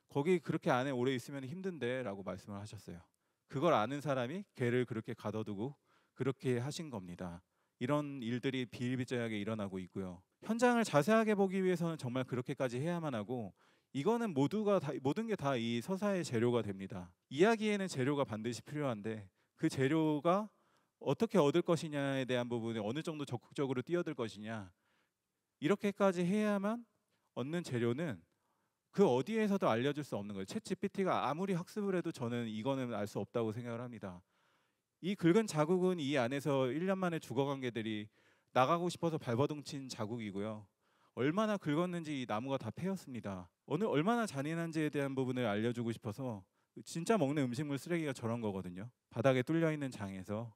거기 그렇게 안에 오래 있으면 힘든데라고 말씀을 하셨어요. 그걸 아는 사람이 개를 그렇게 가둬두고 그렇게 하신 겁니다. 이런 일들이 비일비재하게 일어나고 있고요. 현장을 자세하게 보기 위해서는 정말 그렇게까지 해야만 하고, 이거는 모든 게 다 이 서사의 재료가 됩니다. 이야기에는 재료가 반드시 필요한데, 그 재료가 어떻게 얻을 것이냐에 대한 부분에 어느 정도 적극적으로 뛰어들 것이냐, 이렇게까지 해야만 얻는 재료는 그 어디에서도 알려줄 수 없는 거예요. 챗 GPT가 아무리 학습을 해도 저는 이거는 알 수 없다고 생각을 합니다. 이 긁은 자국은 이 안에서 1년 만에 죽어간 개들이 나가고 싶어서 발버둥친 자국이고요. 얼마나 긁었는지 이 나무가 다 패였습니다. 얼마나 잔인한지에 대한 부분을 알려주고 싶어서, 진짜 먹는 음식물 쓰레기가 저런 거거든요. 바닥에 뚫려 있는 장에서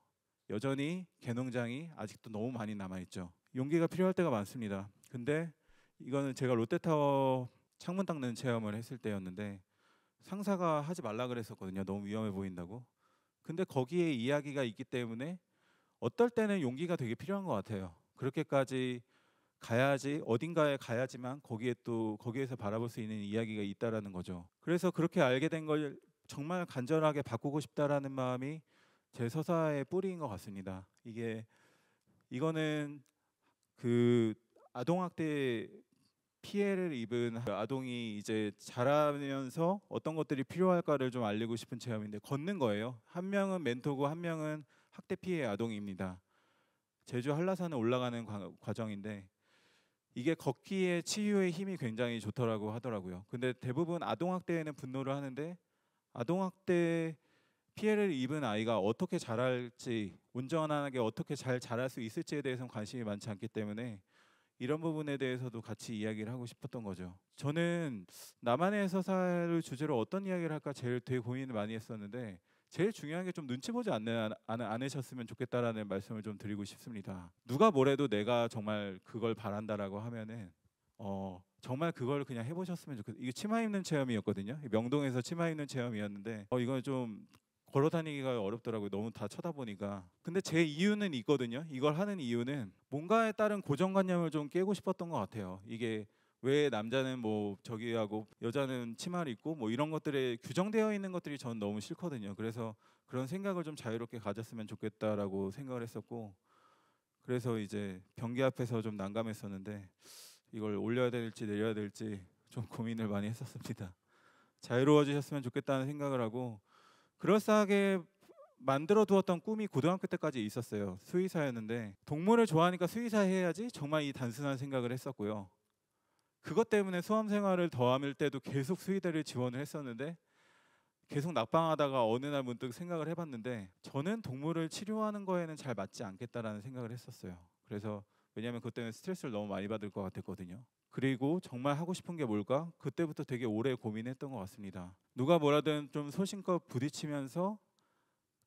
여전히 개농장이 아직도 너무 많이 남아있죠. 용기가 필요할 때가 많습니다. 근데 이거는 제가 롯데타워 창문 닦는 체험을 했을 때였는데, 상사가 하지 말라 그랬었거든요. 너무 위험해 보인다고. 근데 거기에 이야기가 있기 때문에 어떨 때는 용기가 되게 필요한 것 같아요. 그렇게까지 가야지 어딘가에 가야지만 거기에서 바라볼 수 있는 이야기가 있다라는 거죠. 그래서 그렇게 알게 된 걸 정말 간절하게 바꾸고 싶다라는 마음이 제 서사의 뿌리인 것 같습니다. 이거는 그 아동학대 피해를 입은 아동이 이제 자라면서 어떤 것들이 필요할까를 좀 알리고 싶은 체험인데 걷는 거예요. 한 명은 멘토고 한 명은 학대 피해 아동입니다. 제주 한라산을 올라가는 과정인데 이게 걷기에 치유의 힘이 굉장히 좋더라고 하더라고요. 근데 대부분 아동학대에는 분노를 하는데 아동학대 피해를 입은 아이가 어떻게 자랄지 온전하게 어떻게 잘 자랄 수 있을지에 대해서는 관심이 많지 않기 때문에 이런 부분에 대해서도 같이 이야기를 하고 싶었던 거죠. 저는 나만의 서사를 주제로 어떤 이야기를 할까 되게 고민을 많이 했었는데 제일 중요한 게 좀 눈치 보지 않으셨으면 좋겠다라는 말씀을 좀 드리고 싶습니다. 누가 뭐래도 내가 정말 그걸 바란다라고 하면은 정말 그걸 그냥 해보셨으면 좋겠어요. 이게 치마 입는 체험이었거든요. 명동에서 치마 입는 체험이었는데 이건 좀 걸어 다니기가 어렵더라고요. 너무 다 쳐다보니까. 근데 제 이유는 있거든요. 이걸 하는 이유는 뭔가에 따른 고정관념을 좀 깨고 싶었던 것 같아요. 이게 왜 남자는 뭐 저기 하고 여자는 치마를 입고 뭐 이런 것들에 규정되어 있는 것들이 전 너무 싫거든요. 그래서 그런 생각을 좀 자유롭게 가졌으면 좋겠다라고 생각을 했었고 그래서 이제 변기 앞에서 좀 난감했었는데 이걸 올려야 될지 내려야 될지 좀 고민을 많이 했었습니다. 자유로워지셨으면 좋겠다는 생각을 하고 그럴싸하게 만들어 두었던 꿈이 고등학교 때까지 있었어요. 수의사였는데 동물을 좋아하니까 수의사 해야지 정말 이 단순한 생각을 했었고요. 그것 때문에 수험 생활을 더할 때도 계속 수의대를 지원을 했었는데 계속 낙방하다가 어느 날 문득 생각을 해봤는데 저는 동물을 치료하는 거에는 잘 맞지 않겠다라는 생각을 했었어요. 그래서 왜냐하면 그때는 스트레스를 너무 많이 받을 것 같았거든요. 그리고 정말 하고 싶은 게 뭘까? 그때부터 되게 오래 고민했던 것 같습니다. 누가 뭐라든 좀 소신껏 부딪히면서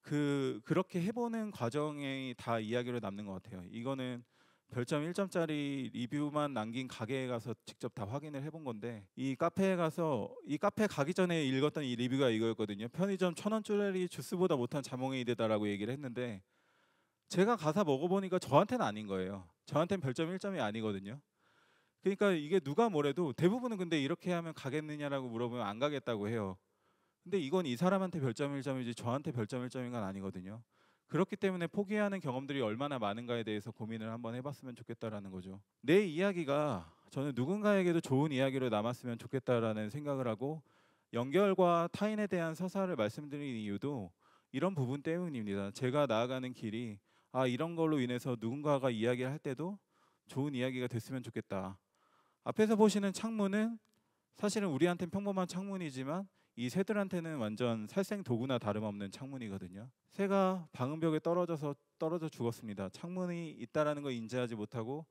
그렇게 해보는 과정이 다 이야기로 남는 것 같아요. 이거는 별점 1점짜리 리뷰만 남긴 가게에 가서 직접 다 확인을 해본 건데 이 카페에 가기 전에 읽었던 이 리뷰가 이거였거든요. 편의점 1,000원짜리 주스보다 못한 자몽에이드다라고 얘기를 했는데 제가 가서 먹어보니까 저한테는 아닌 거예요. 저한테는 별점 1점이 아니거든요. 그러니까 이게 누가 뭐래도 대부분은 근데 이렇게 하면 가겠느냐라고 물어보면 안 가겠다고 해요. 근데 이건 이 사람한테 별점 1점이지 저한테 별점 1점인 건 아니거든요. 그렇기 때문에 포기하는 경험들이 얼마나 많은가에 대해서 고민을 한번 해봤으면 좋겠다라는 거죠. 내 이야기가 저는 누군가에게도 좋은 이야기로 남았으면 좋겠다라는 생각을 하고 연결과 타인에 대한 서사를 말씀드리는 이유도 이런 부분 때문입니다. 제가 나아가는 길이 이런 걸로 인해서 누군가가 이야기를 할 때도 좋은 이야기가 됐으면 좋겠다. 앞에서 보시는 창문은 사실은 우리한테는 평범한 창문이지만 이 새들한테는 완전 살생 도구나 다름없는 창문이거든요. 새가 방음벽에 떨어져 죽었습니다. 창문이 있다라는 걸 인지하지 못하고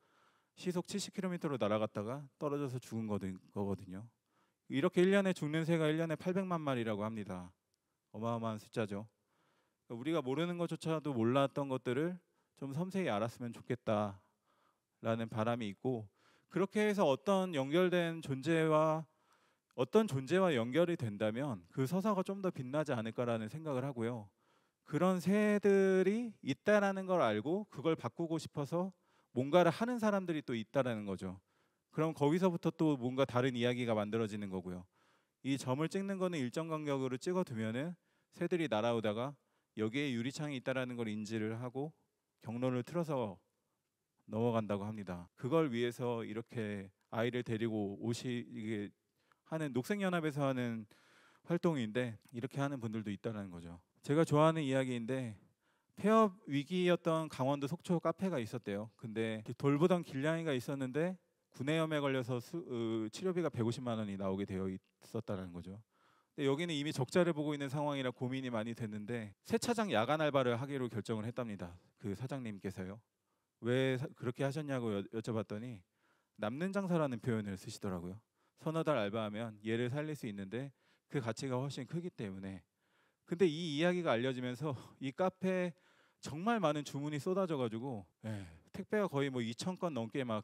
시속 70km로 날아갔다가 떨어져서 죽은 거거든요. 이렇게 1년에 죽는 새가 1년에 800만 마리라고 합니다. 어마어마한 숫자죠. 우리가 모르는 것조차도 몰랐던 것들을 좀 섬세히 알았으면 좋겠다라는 바람이 있고 그렇게 해서 어떤 존재와 연결이 된다면 그 서사가 좀 더 빛나지 않을까라는 생각을 하고요. 그런 새들이 있다라는 걸 알고 그걸 바꾸고 싶어서 뭔가를 하는 사람들이 또 있다라는 거죠. 그럼 거기서부터 또 뭔가 다른 이야기가 만들어지는 거고요. 이 점을 찍는 거는 일정 간격으로 찍어두면은 새들이 날아오다가 여기에 유리창이 있다라는 걸 인지를 하고 경로를 틀어서 넘어간다고 합니다. 그걸 위해서 이렇게 아이를 데리고 이게 하는 녹색연합에서 하는 활동인데 이렇게 하는 분들도 있다는 거죠. 제가 좋아하는 이야기인데 폐업 위기였던 강원도 속초 카페가 있었대요. 근데 돌보던 길냥이가 있었는데 구내염에 걸려서 치료비가 150만 원이 나오게 되어 있었다는 거죠. 근데 여기는 이미 적자를 보고 있는 상황이라 고민이 많이 됐는데 세차장 야간 알바를 하기로 결정을 했답니다. 그 사장님께서요. 왜 그렇게 하셨냐고 여쭤봤더니 남는 장사라는 표현을 쓰시더라고요. 서너 달 알바하면 얘를 살릴 수 있는데 그 가치가 훨씬 크기 때문에. 근데 이 이야기가 알려지면서 이 카페에 정말 많은 주문이 쏟아져가지고 택배가 거의 뭐 2,000건 넘게 막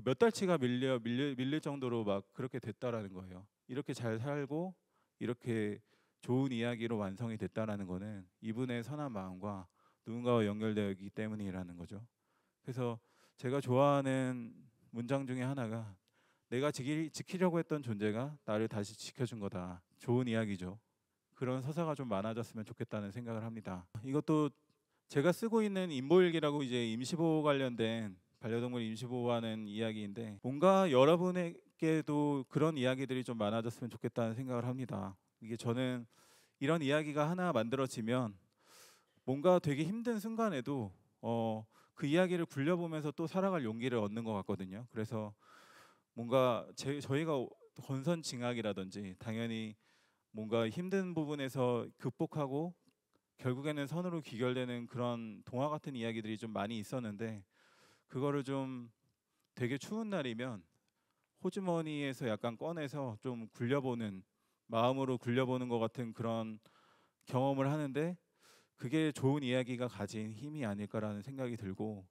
몇 달치가 밀릴 정도로 막 그렇게 됐다라는 거예요. 이렇게 잘 살고 이렇게 좋은 이야기로 완성이 됐다라는 거는 이분의 선한 마음과 누군가와 연결되어 있기 때문이라는 거죠. 그래서 제가 좋아하는 문장 중에 하나가 내가 지키려고 했던 존재가 나를 다시 지켜준 거다. 좋은 이야기죠. 그런 서사가 좀 많아졌으면 좋겠다는 생각을 합니다. 이것도 제가 쓰고 있는 인보일기라고 이제 임시보호 관련된 반려동물 임시보호하는 이야기인데 뭔가 여러분에게도 그런 이야기들이 좀 많아졌으면 좋겠다는 생각을 합니다. 이게 저는 이런 이야기가 하나 만들어지면 뭔가 되게 힘든 순간에도 그 이야기를 굴려보면서 또 살아갈 용기를 얻는 것 같거든요. 그래서 뭔가 저희가 권선징악이라든지 당연히 뭔가 힘든 부분에서 극복하고 결국에는 선으로 귀결되는 그런 동화 같은 이야기들이 좀 많이 있었는데 그거를 좀 되게 추운 날이면 호주머니에서 약간 꺼내서 좀 굴려보는 마음으로 굴려보는 것 같은 그런 경험을 하는데 그게 좋은 이야기가 가진 힘이 아닐까라는 생각이 들고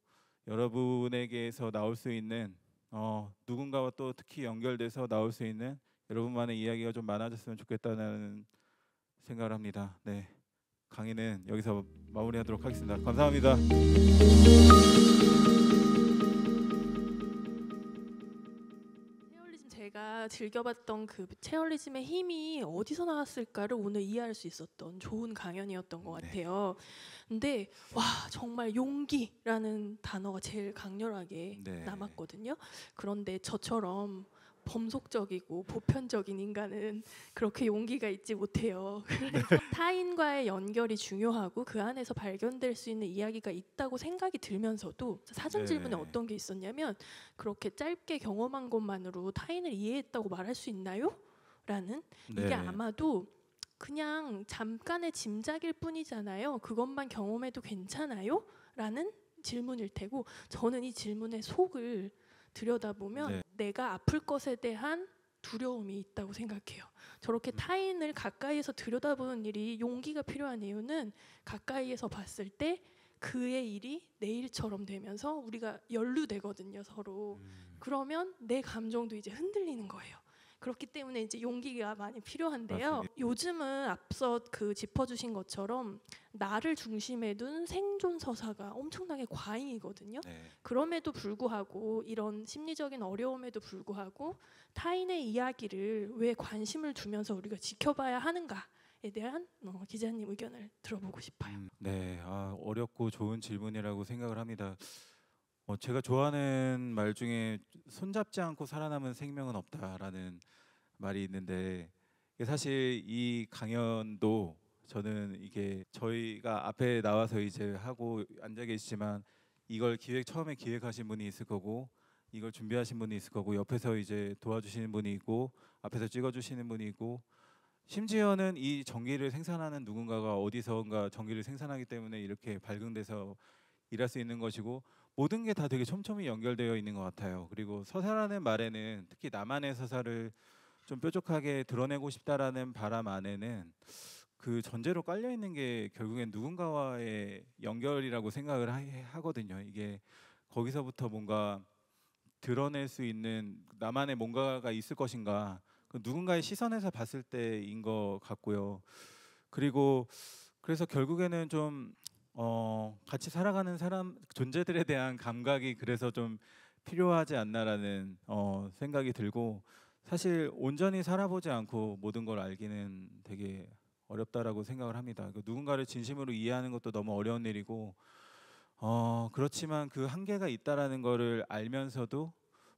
여러분에게서 나올 수 있는 누군가와 또 특히 연결돼서 나올 수 있는 여러분만의 이야기가 좀 많아졌으면 좋겠다는 생각을 합니다. 네, 강의는 여기서 마무리하도록 하겠습니다. 감사합니다. 체얼리즘 제가 즐겨봤던 그 체얼리즘의 힘이 어디서 나왔을까를 오늘 이해할 수 있었던 좋은 강연이었던 것 같아요. 근데 와 정말 용기라는 단어가 제일 강렬하게 네. 남았거든요. 그런데 저처럼 범속적이고 보편적인 인간은 그렇게 용기가 있지 못해요. 그래서 타인과의 연결이 중요하고 그 안에서 발견될 수 있는 이야기가 있다고 생각이 들면서도 사전 질문에 네. 어떤 게 있었냐면 그렇게 짧게 경험한 것만으로 타인을 이해했다고 말할 수 있나요? 라는 네. 이게 아마도 그냥 잠깐의 짐작일 뿐이잖아요. 그것만 경험해도 괜찮아요? 라는 질문일 테고 저는 이 질문의 속을 들여다보면 네. 내가 아플 것에 대한 두려움이 있다고 생각해요. 저렇게 타인을 가까이에서 들여다보는 일이 용기가 필요한 이유는 가까이에서 봤을 때 그의 일이 내 일처럼 되면서 우리가 연루되거든요, 서로. 그러면 내 감정도 이제 흔들리는 거예요. 그렇기 때문에 이제 용기가 많이 필요한데요. 맞습니다. 요즘은 앞서 그 짚어주신 것처럼 나를 중심에 둔 생존 서사가 엄청나게 과잉이거든요. 네. 그럼에도 불구하고 이런 심리적인 어려움에도 불구하고 타인의 이야기를 왜 관심을 두면서 우리가 지켜봐야 하는가에 대한 기자님 의견을 들어보고 싶어요. 네, 어렵고 좋은 질문이라고 생각을 합니다. 제가 좋아하는 말 중에 손잡지 않고 살아남은 생명은 없다라는 말이 있는데 이게 사실 이 강연도 저는 이게 저희가 앞에 나와서 이제 하고 앉아 계시지만 이걸 처음에 기획하신 분이 있을 거고 이걸 준비하신 분이 있을 거고 옆에서 이제 도와주시는 분이 있고 앞에서 찍어주시는 분이 있고 심지어는 이 전기를 생산하는 누군가가 어디선가 전기를 생산하기 때문에 이렇게 발견돼서 일할 수 있는 것이고 모든 게 다 되게 촘촘히 연결되어 있는 것 같아요. 그리고 서사라는 말에는 특히 나만의 서사를 좀 뾰족하게 드러내고 싶다라는 바람 안에는 그 전제로 깔려 있는 게 결국엔 누군가와의 연결이라고 생각을 하거든요. 이게 거기서부터 뭔가 드러낼 수 있는 나만의 뭔가가 있을 것인가 그 누군가의 시선에서 봤을 때인 것 같고요. 그리고 그래서 결국에는 좀 같이 살아가는 사람 존재들에 대한 감각이 그래서 좀 필요하지 않나라는 생각이 들고 사실 온전히 살아보지 않고 모든 걸 알기는 되게 어렵다라고 생각을 합니다. 누군가를 진심으로 이해하는 것도 너무 어려운 일이고 그렇지만 그 한계가 있다라는 거를 알면서도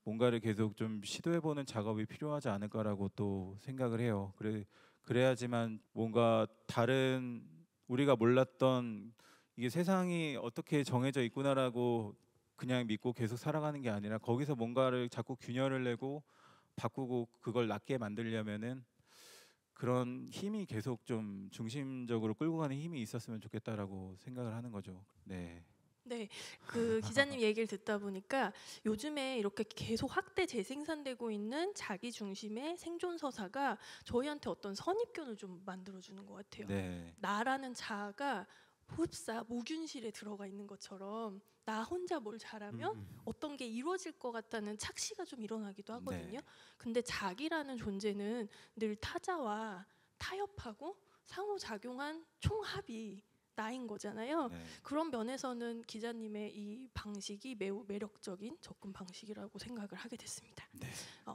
뭔가를 계속 좀 시도해보는 작업이 필요하지 않을까라고 또 생각을 해요. 그래야지만 뭔가 다른 우리가 몰랐던 이게 세상이 어떻게 정해져 있구나라고 그냥 믿고 계속 살아가는 게 아니라 거기서 뭔가를 자꾸 균열을 내고 바꾸고 그걸 낫게 만들려면은 그런 힘이 계속 좀 중심적으로 끌고 가는 힘이 있었으면 좋겠다라고 생각을 하는 거죠. 네. 네, 그 기자님 얘기를 듣다 보니까 요즘에 이렇게 계속 확대 재생산되고 있는 자기 중심의 생존 서사가 저희한테 어떤 선입견을 좀 만들어주는 것 같아요. 네. 나라는 자아가 흡사 무균실에 들어가 있는 것처럼 나 혼자 뭘 잘하면 어떤 게 이루어질 것 같다는 착시가 좀 일어나기도 하거든요. 네. 근데 자기라는 존재는 늘 타자와 타협하고 상호작용한 총합이 나인 거잖아요. 네. 그런 면에서는 기자님의 이 방식이 매우 매력적인 접근 방식이라고 생각을 하게 됐습니다. 네.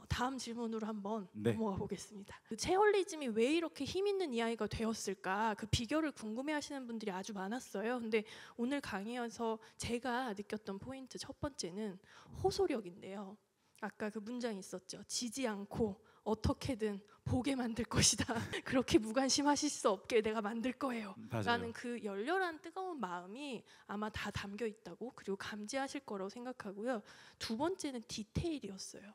다음 질문으로 한번 네. 넘어가 보겠습니다. 그 체얼리즘이 왜 이렇게 힘 있는 이야기가 되었을까? 그 비결을 궁금해하시는 분들이 아주 많았어요. 근데 오늘 강의에서 제가 느꼈던 포인트 첫 번째는 호소력인데요. 아까 그 문장이 있었죠. 지지 않고 어떻게든 보게 만들 것이다. 그렇게 무관심하실 수 없게 내가 만들 거예요. 맞아요. 라는 그 열렬한 뜨거운 마음이 아마 다 담겨 있다고, 그리고 감지하실 거라고 생각하고요. 두 번째는 디테일이었어요.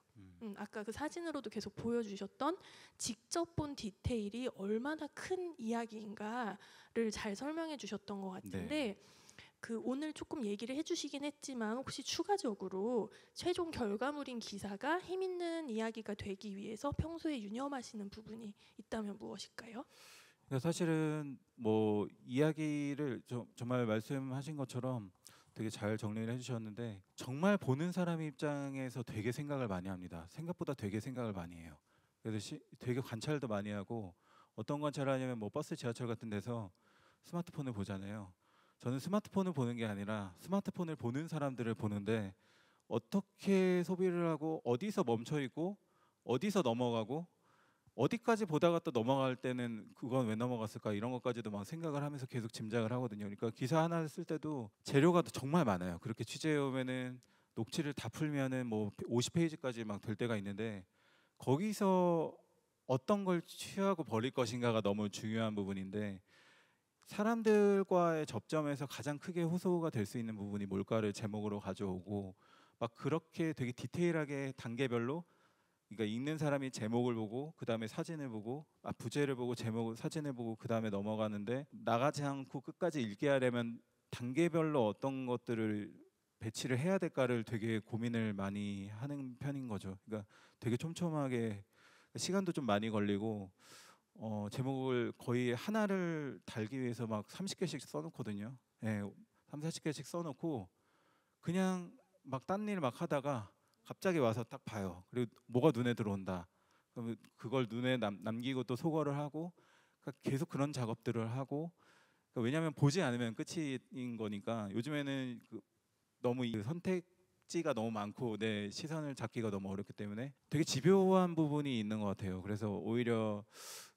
아까 그 사진으로도 계속 보여주셨던 직접 본 디테일이 얼마나 큰 이야기인가를 잘 설명해 주셨던 것 같은데 그 오늘 조금 얘기를 해주시긴 했지만 혹시 추가적으로 최종 결과물인 기사가 힘 있는 이야기가 되기 위해서 평소에 유념하시는 부분이 있다면 무엇일까요? 그러니까 사실은 뭐 이야기를 정말 말씀하신 것처럼 되게 잘 정리를 해주셨는데 정말 보는 사람 입장에서 되게 생각을 많이 합니다. 생각보다 되게 생각을 많이 해요. 그래서 되게 관찰도 많이 하고 어떤 관찰을 하냐면 뭐 버스, 지하철 같은 데서 스마트폰을 보잖아요. 저는 스마트폰을 보는 게 아니라 스마트폰을 보는 사람들을 보는데 어떻게 소비를 하고 어디서 멈춰 있고 어디서 넘어가고 어디까지 보다가 또 넘어갈 때는 그건 왜 넘어갔을까 이런 것까지도 막 생각을 하면서 계속 짐작을 하거든요. 그러니까 기사 하나 쓸 때도 재료가 정말 많아요. 그렇게 취재해 오면은 녹취를 다 풀면은 뭐 50페이지까지 막 될 때가 있는데 거기서 어떤 걸 취하고 버릴 것인가가 너무 중요한 부분인데 사람들과의 접점에서 가장 크게 호소가 될 수 있는 부분이 뭘까를 제목으로 가져오고 막 그렇게 되게 디테일하게 단계별로 그러니까 읽는 사람이 제목을 보고 그 다음에 사진을 보고 부제를 보고 제목을 사진을 보고 그 다음에 넘어가는데 나가지 않고 끝까지 읽게 하려면 단계별로 어떤 것들을 배치를 해야 될까를 되게 고민을 많이 하는 편인 거죠. 그러니까 되게 촘촘하게 시간도 좀 많이 걸리고 제목을 거의 하나를 달기 위해서 막 30개씩 써놓거든요. 예, 40개씩 써놓고 그냥 막 딴 일 막 하다가 갑자기 와서 딱 봐요. 그리고 뭐가 눈에 들어온다. 그럼 그걸 눈에 남기고 또 소거를 하고 그러니까 계속 그런 작업들을 하고 그러니까 왜냐하면 보지 않으면 끝인 거니까 요즘에는 너무 이 선택지가 너무 많고 내 시선을 잡기가 너무 어렵기 때문에 되게 집요한 부분이 있는 것 같아요. 그래서 오히려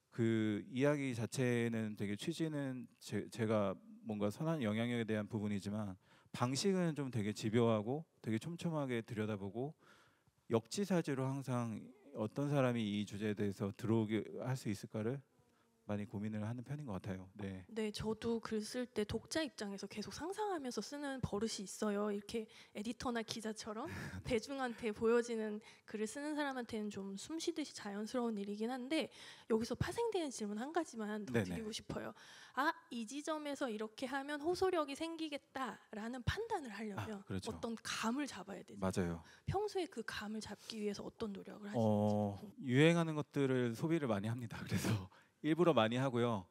그 이야기 자체는 되게 취지는 제가 뭔가 선한 영향력에 대한 부분이지만 방식은 좀 되게 집요하고 되게 촘촘하게 들여다보고 역지사지로 항상 어떤 사람이 이 주제에 대해서 들어오게 할 수 있을까를 많이 고민을 하는 편인 것 같아요. 네. 네, 저도 글 쓸 때 독자 입장에서 계속 상상하면서 쓰는 버릇이 있어요. 이렇게 에디터나 기자처럼 대중한테 보여지는 글을 쓰는 사람한테는 좀 숨쉬듯이 자연스러운 일이긴 한데 여기서 파생되는 질문 한 가지만 더 네네. 드리고 싶어요. 이 지점에서 이렇게 하면 호소력이 생기겠다라는 판단을 하려면 그렇죠. 어떤 감을 잡아야 되죠. 맞아요. 평소에 그 감을 잡기 위해서 어떤 노력을 하시는지. 유행하는 것들을 소비를 많이 합니다. 그래서 일부러 많이 하고요.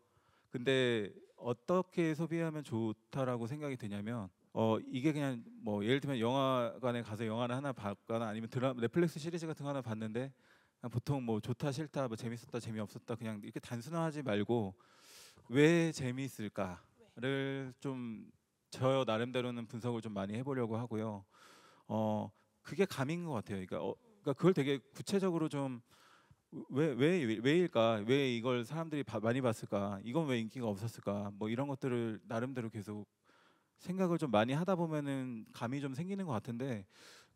근데 어떻게 소비하면 좋다라고 생각이 드냐면 이게 그냥 뭐 예를 들면 영화관에 가서 영화를 하나 봤거나 아니면 넷플릭스 시리즈 같은 거 하나 봤는데 그냥 보통 뭐 좋다 싫다 뭐 재밌었다 재미없었다 그냥 이렇게 단순화하지 말고 왜 재미있을까를 좀 저 나름대로는 분석을 좀 많이 해보려고 하고요. 그게 감인 것 같아요. 그러니까 그걸 되게 구체적으로 좀 왜일까? 왜 이걸 사람들이 많이 봤을까? 이건 왜 인기가 없었을까? 뭐 이런 것들을 나름대로 계속 생각을 좀 많이 하다 보면은 감이 좀 생기는 것 같은데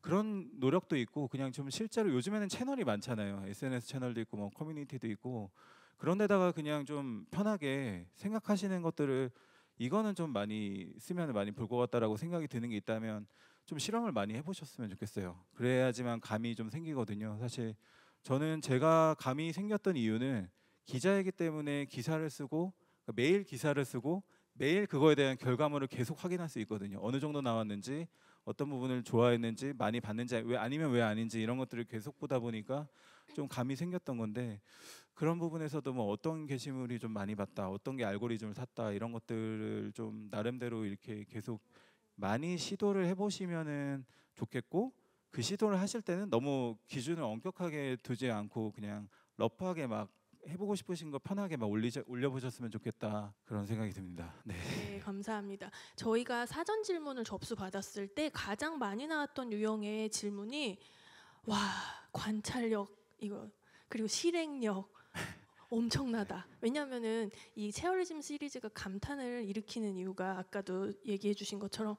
그런 노력도 있고 그냥 좀 실제로 요즘에는 채널이 많잖아요. SNS 채널도 있고 뭐 커뮤니티도 있고 그런 데다가 그냥 좀 편하게 생각하시는 것들을 이거는 좀 많이 쓰면 많이 볼 것 같다라고 생각이 드는 게 있다면 좀 실험을 많이 해보셨으면 좋겠어요. 그래야지만 감이 좀 생기거든요. 사실 저는 제가 감이 생겼던 이유는 기자이기 때문에 기사를 쓰고 매일 기사를 쓰고 매일 그거에 대한 결과물을 계속 확인할 수 있거든요. 어느 정도 나왔는지 어떤 부분을 좋아했는지 많이 봤는지 아니면 왜 아닌지 이런 것들을 계속 보다 보니까 좀 감이 생겼던 건데 그런 부분에서도 뭐 어떤 게시물이 좀 많이 봤다 어떤 게 알고리즘을 탔다 이런 것들을 좀 나름대로 이렇게 계속 많이 시도를 해보시면은 좋겠고 그 시도를 하실 때는 너무 기준을 엄격하게 두지 않고 그냥 러프하게 막 해보고 싶으신 거 편하게 막 올려보셨으면 좋겠다 그런 생각이 듭니다. 네. 네, 감사합니다. 저희가 사전 질문을 접수 받았을 때 가장 많이 나왔던 유형의 질문이 와, 관찰력 이거 그리고 실행력 엄청나다. 왜냐하면은 이 체어리즘 시리즈가 감탄을 일으키는 이유가 아까도 얘기해 주신 것처럼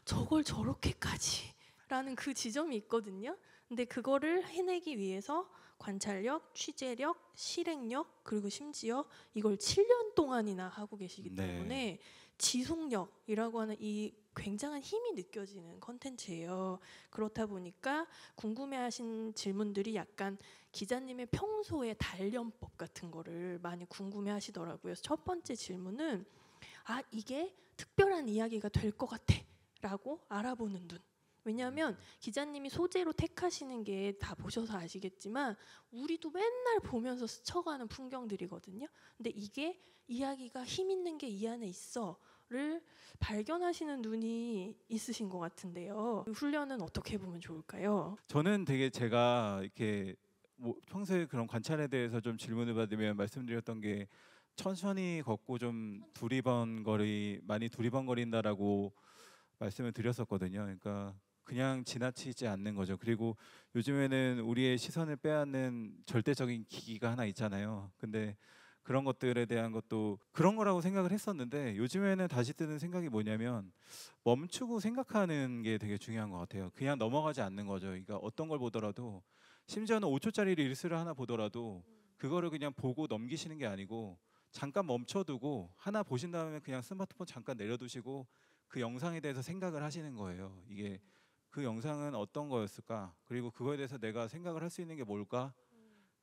저걸 저렇게까지라는 그 지점이 있거든요. 근데 그거를 해내기 위해서 관찰력, 취재력, 실행력 그리고 심지어 이걸 7년 동안이나 하고 계시기 네. 때문에 지속력이라고 하는 이 굉장한 힘이 느껴지는 컨텐츠예요. 그렇다 보니까 궁금해하신 질문들이 약간 기자님의 평소의 단련법 같은 거를 많이 궁금해하시더라고요. 그래서 첫 번째 질문은 아 이게 특별한 이야기가 될 것 같아라고 알아보는 눈. 왜냐하면 기자님이 소재로 택하시는 게 다 보셔서 아시겠지만 우리도 맨날 보면서 스쳐가는 풍경들이거든요. 근데 이게 이야기가 힘 있는 게 이 안에 있어를 발견하시는 눈이 있으신 것 같은데요. 훈련은 어떻게 보면 좋을까요? 저는 되게 제가 이렇게 뭐 평소에 그런 관찰에 대해서 좀 질문을 받으면 말씀드렸던 게 천천히 걷고 좀 많이 두리번거린다라고 말씀을 드렸었거든요. 그러니까 그냥 지나치지 않는 거죠. 그리고 요즘에는 우리의 시선을 빼앗는 절대적인 기기가 하나 있잖아요. 근데 그런 것들에 대한 것도 그런 거라고 생각을 했었는데 요즘에는 다시 드는 생각이 뭐냐면 멈추고 생각하는 게 되게 중요한 것 같아요. 그냥 넘어가지 않는 거죠. 그러니까 어떤 걸 보더라도 심지어는 5초짜리 릴스를 하나 보더라도 그거를 그냥 보고 넘기시는 게 아니고 잠깐 멈춰두고 하나 보신 다음에 그냥 스마트폰 잠깐 내려두시고 그 영상에 대해서 생각을 하시는 거예요. 이게 그 영상은 어떤 거였을까? 그리고 그거에 대해서 내가 생각을 할 수 있는 게 뭘까?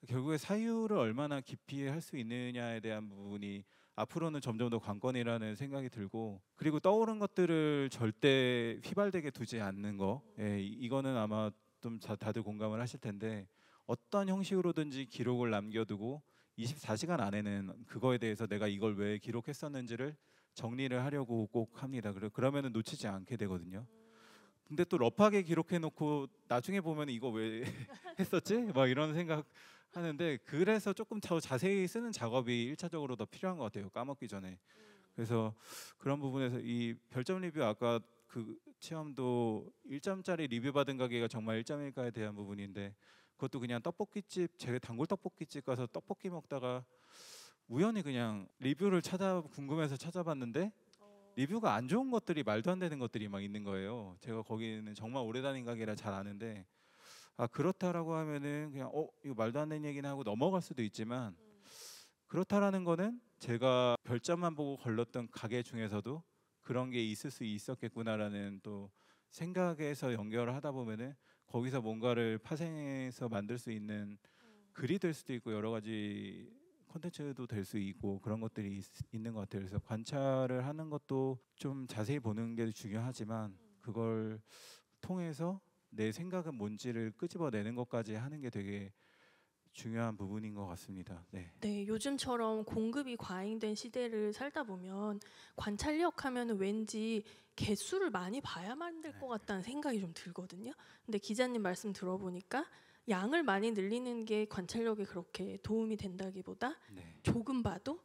결국에 사유를 얼마나 깊이 할 수 있느냐에 대한 부분이 앞으로는 점점 더 관건이라는 생각이 들고 그리고 떠오른 것들을 절대 휘발되게 두지 않는 거 이거는 아마 좀 다들 공감을 하실 텐데 어떤 형식으로든지 기록을 남겨두고 24시간 안에는 그거에 대해서 내가 이걸 왜 기록했었는지를 정리를 하려고 꼭 합니다. 그러면은 놓치지 않게 되거든요. 근데 또 러프하게 기록해놓고 나중에 보면 이거 왜 했었지? 막 이런 생각 하는데 그래서 조금 더 자세히 쓰는 작업이 1차적으로 더 필요한 것 같아요. 까먹기 전에. 그래서 그런 부분에서 이 별점 리뷰 아까 그 체험도 1점짜리 리뷰 받은 가게가 정말 1점일까에 대한 부분인데 그것도 그냥 떡볶이집 제 단골 떡볶이집 가서 떡볶이 먹다가 우연히 그냥 리뷰를 궁금해서 찾아봤는데 리뷰가 안 좋은 것들이 말도 안 되는 것들이 막 있는 거예요. 제가 거기는 정말 오래 다닌 가게라 잘 아는데 아 그렇다라고 하면은 그냥 이거 말도 안 되는 얘기는 하고 넘어갈 수도 있지만 그렇다라는 거는 제가 별점만 보고 걸렀던 가게 중에서도 그런 게 있을 수 있었겠구나라는 또 생각에서 연결을 하다 보면은 거기서 뭔가를 파생해서 만들 수 있는 글이 될 수도 있고 여러 가지 콘텐츠도 될 수 있고 그런 것들이 있는 것 같아요. 그래서 관찰을 하는 것도 좀 자세히 보는 게 중요하지만 그걸 통해서 내 생각은 뭔지를 끄집어내는 것까지 하는 게 되게 중요한 부분인 것 같습니다. 네. 네, 요즘처럼 공급이 과잉된 시대를 살다 보면 관찰력 하면은 왠지 개수를 많이 봐야만 될 것 같다는 생각이 좀 들거든요. 근데 기자님 말씀 들어보니까 양을 많이 늘리는 게 관찰력에 그렇게 도움이 된다기보다 네. 조금 봐도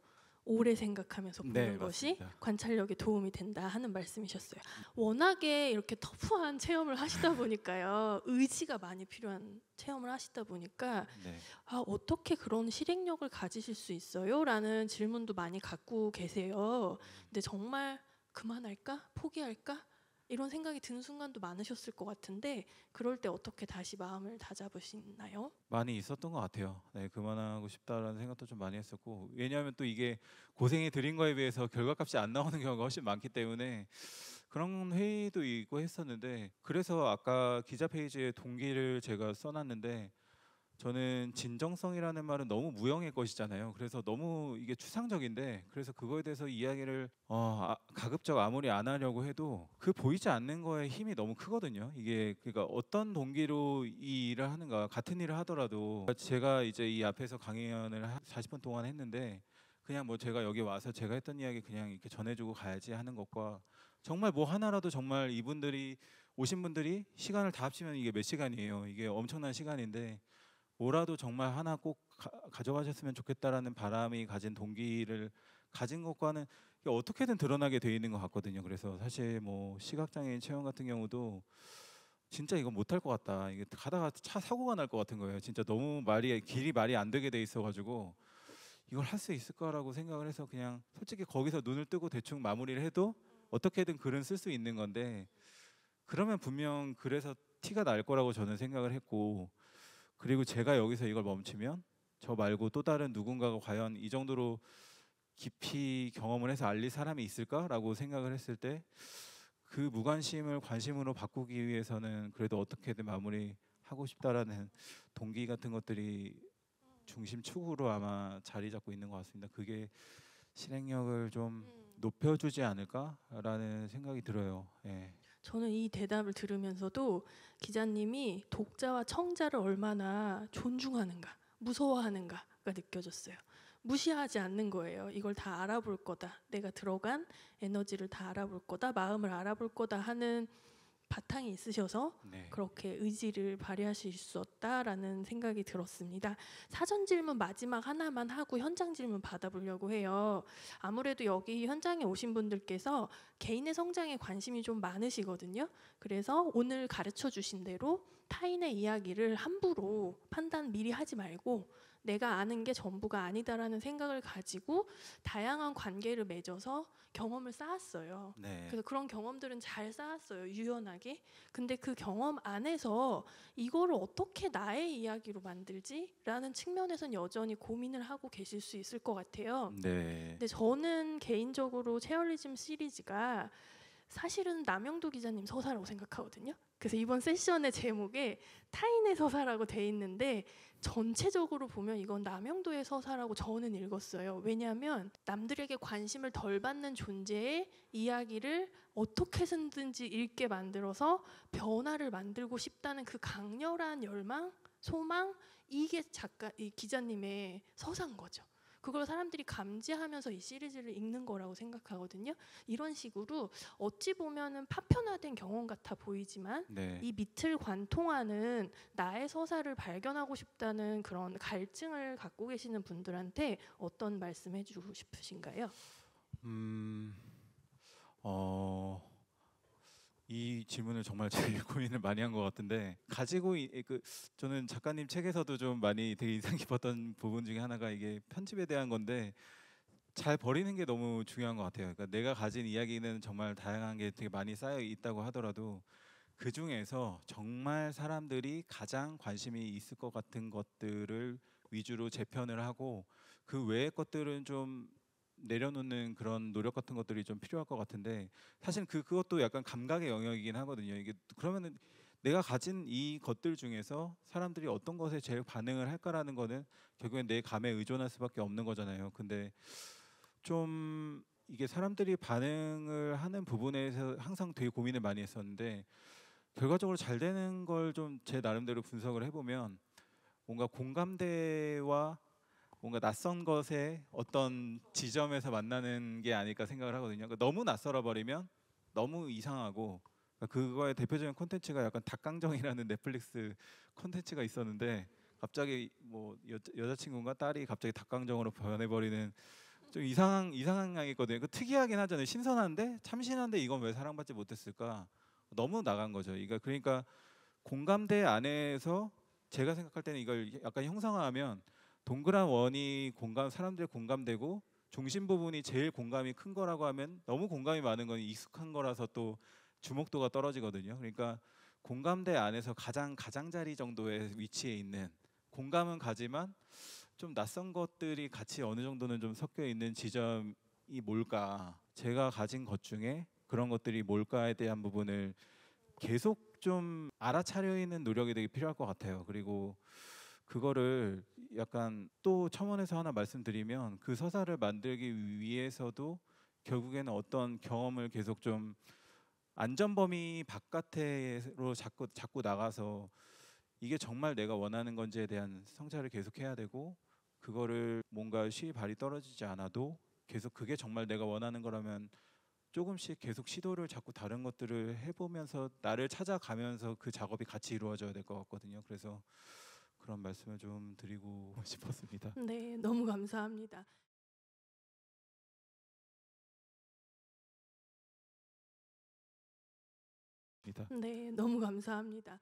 오래 생각하면서 보는 네, 것이 맞습니다. 관찰력에 도움이 된다 하는 말씀이셨어요. 워낙에 이렇게 터프한 체험을 하시다 보니까요. 의지가 많이 필요한 체험을 하시다 보니까 네. 아, 어떻게 그런 실행력을 가지실 수 있어요? 라는 질문도 많이 갖고 계세요. 근데 정말 그만할까? 포기할까? 이런 생각이 드는 순간도 많으셨을 것 같은데 그럴 때 어떻게 다시 마음을 다잡으시나요? 많이 있었던 것 같아요. 네, 그만하고 싶다라는 생각도 좀 많이 했었고 왜냐하면 또 이게 고생이 들인 거에 비해서 결과값이 안 나오는 경우가 훨씬 많기 때문에 그런 회의도 있고 했었는데 그래서 아까 기자 페이지에 동기를 제가 써놨는데 저는 진정성이라는 말은 너무 무형의 것이잖아요. 그래서 너무 이게 추상적인데 그래서 그거에 대해서 이야기를 가급적 아무리 안 하려고 해도 그 보이지 않는 거에 힘이 너무 크거든요. 이게 그러니까 어떤 동기로 이 일을 하는가 같은 일을 하더라도 제가 이제 이 앞에서 강연을 40분 동안 했는데 그냥 뭐 제가 여기 와서 제가 했던 이야기 그냥 이렇게 전해주고 가야지 하는 것과 정말 뭐 하나라도 정말 이분들이 오신 분들이 시간을 다 합치면 이게 몇 시간이에요. 이게 엄청난 시간인데 뭐라도 정말 하나 꼭 가져가셨으면 좋겠다라는 바람이 가진 동기를 가진 것과는 이게 어떻게든 드러나게 돼 있는 것 같거든요. 그래서 사실 뭐 시각장애인 체험 같은 경우도 진짜 이거 못할 것 같다. 이게 가다가 차 사고가 날 것 같은 거예요. 진짜 너무 길이 말이 안 되게 돼 있어가지고 이걸 할 수 있을까라고 생각을 해서 그냥 솔직히 거기서 눈을 뜨고 대충 마무리를 해도 어떻게든 글은 쓸 수 있는 건데 그러면 분명 그래서 티가 날 거라고 저는 생각을 했고 그리고 제가 여기서 이걸 멈추면 저 말고 또 다른 누군가가 과연 이 정도로 깊이 경험을 해서 알릴 사람이 있을까라고 생각을 했을 때 그 무관심을 관심으로 바꾸기 위해서는 그래도 어떻게든 마무리하고 싶다라는 동기 같은 것들이 중심 축으로 아마 자리 잡고 있는 것 같습니다. 그게 실행력을 좀 높여주지 않을까라는 생각이 들어요. 예. 저는 이 대답을 들으면서도 기자님이 독자와 청자를 얼마나 존중하는가, 무서워하는가가 느껴졌어요. 무시하지 않는 거예요. 이걸 다 알아볼 거다. 내가 들어간 에너지를 다 알아볼 거다. 마음을 알아볼 거다 하는 바탕이 있으셔서 네. 그렇게 의지를 발휘하실 수 있었다라는 생각이 들었습니다. 사전 질문 마지막 하나만 하고 현장 질문 받아보려고 해요. 아무래도 여기 현장에 오신 분들께서 개인의 성장에 관심이 좀 많으시거든요. 그래서 오늘 가르쳐 주신 대로 타인의 이야기를 함부로 판단 미리 하지 말고 내가 아는 게 전부가 아니다라는 생각을 가지고 다양한 관계를 맺어서 경험을 쌓았어요. 네. 그래서 그런 경험들은 잘 쌓았어요. 유연하게. 근데 그 경험 안에서 이거를 어떻게 나의 이야기로 만들지라는 측면에서는 여전히 고민을 하고 계실 수 있을 것 같아요. 네. 근데 저는 개인적으로 체어리즘 시리즈가 사실은 남영도 기자님 서사라고 생각하거든요. 그래서 이번 세션의 제목에 타인의 서사라고 돼 있는데 전체적으로 보면 이건 남영도의 서사라고 저는 읽었어요. 왜냐하면 남들에게 관심을 덜 받는 존재의 이야기를 어떻게든지 읽게 만들어서 변화를 만들고 싶다는 그 강렬한 열망, 소망, 이게 이 기자님의 서사인 거죠. 그걸 사람들이 감지하면서 이 시리즈를 읽는 거라고 생각하거든요. 이런 식으로 어찌 보면은 파편화된 경험 같아 보이지만 네. 이 밑을 관통하는 나의 서사를 발견하고 싶다는 그런 갈증을 갖고 계시는 분들한테 어떤 말씀 해주고 싶으신가요? 이 질문을 정말 제일 고민을 많이 한 것 같은데 저는 작가님 책에서도 좀 많이 되게 인상 깊었던 부분 중에 하나가 이게 편집에 대한 건데 잘 버리는 게 너무 중요한 것 같아요. 그러니까 내가 가진 이야기는 정말 다양한 게 되게 많이 쌓여 있다고 하더라도 그 중에서 정말 사람들이 가장 관심이 있을 것 같은 것들을 위주로 재편을 하고 그 외의 것들은 좀 내려놓는 그런 노력 같은 것들이 좀 필요할 것 같은데 사실 그것도 약간 감각의 영역이긴 하거든요. 이게 그러면은 내가 가진 이 것들 중에서 사람들이 어떤 것에 제일 반응을 할까라는 거는 결국엔 내 감에 의존할 수밖에 없는 거잖아요. 근데 좀 이게 사람들이 반응을 하는 부분에서 항상 되게 고민을 많이 했었는데 결과적으로 잘 되는 걸 좀 제 나름대로 분석을 해보면 뭔가 공감대와 뭔가 낯선 것의 어떤 지점에서 만나는 게 아닐까 생각을 하거든요. 그러니까 너무 낯설어 버리면 너무 이상하고 그거의 대표적인 콘텐츠가 약간 닭강정이라는 넷플릭스 콘텐츠가 있었는데 갑자기 뭐 여자친구가 딸이 갑자기 닭강정으로 변해버리는 좀 이상한 양이거든요. 그 특이하긴 하잖아요. 신선한데 참신한데 이건 왜 사랑받지 못했을까? 너무 나간 거죠. 그러니까 공감대 안에서 제가 생각할 때는 이걸 약간 형상화하면 동그란 원이 사람들의 공감되고 중심 부분이 제일 공감이 큰 거라고 하면 너무 공감이 많은 건 익숙한 거라서 또 주목도가 떨어지거든요. 그러니까 공감대 안에서 가장자리 정도의 위치에 있는 공감은 가지만 좀 낯선 것들이 같이 어느 정도는 좀 섞여 있는 지점이 뭘까? 제가 가진 것 중에 그런 것들이 뭘까에 대한 부분을 계속 좀 알아차려 있는 노력이 되게 필요할 것 같아요. 그리고 그거를 약간 또 첨언해서 하나 말씀드리면 그 서사를 만들기 위해서도 결국에는 어떤 경험을 계속 좀 안전범위 바깥으로 자꾸 나가서 이게 정말 내가 원하는 건지에 대한 성찰을 계속 해야 되고 그거를 뭔가 발이 떨어지지 않아도 계속 그게 정말 내가 원하는 거라면 조금씩 계속 시도를 자꾸 다른 것들을 해보면서 나를 찾아가면서 그 작업이 같이 이루어져야 될 것 같거든요. 그래서 그런 말씀을 좀 드리고 싶었습니다. 네, 너무 감사합니다. 네, 너무 감사합니다.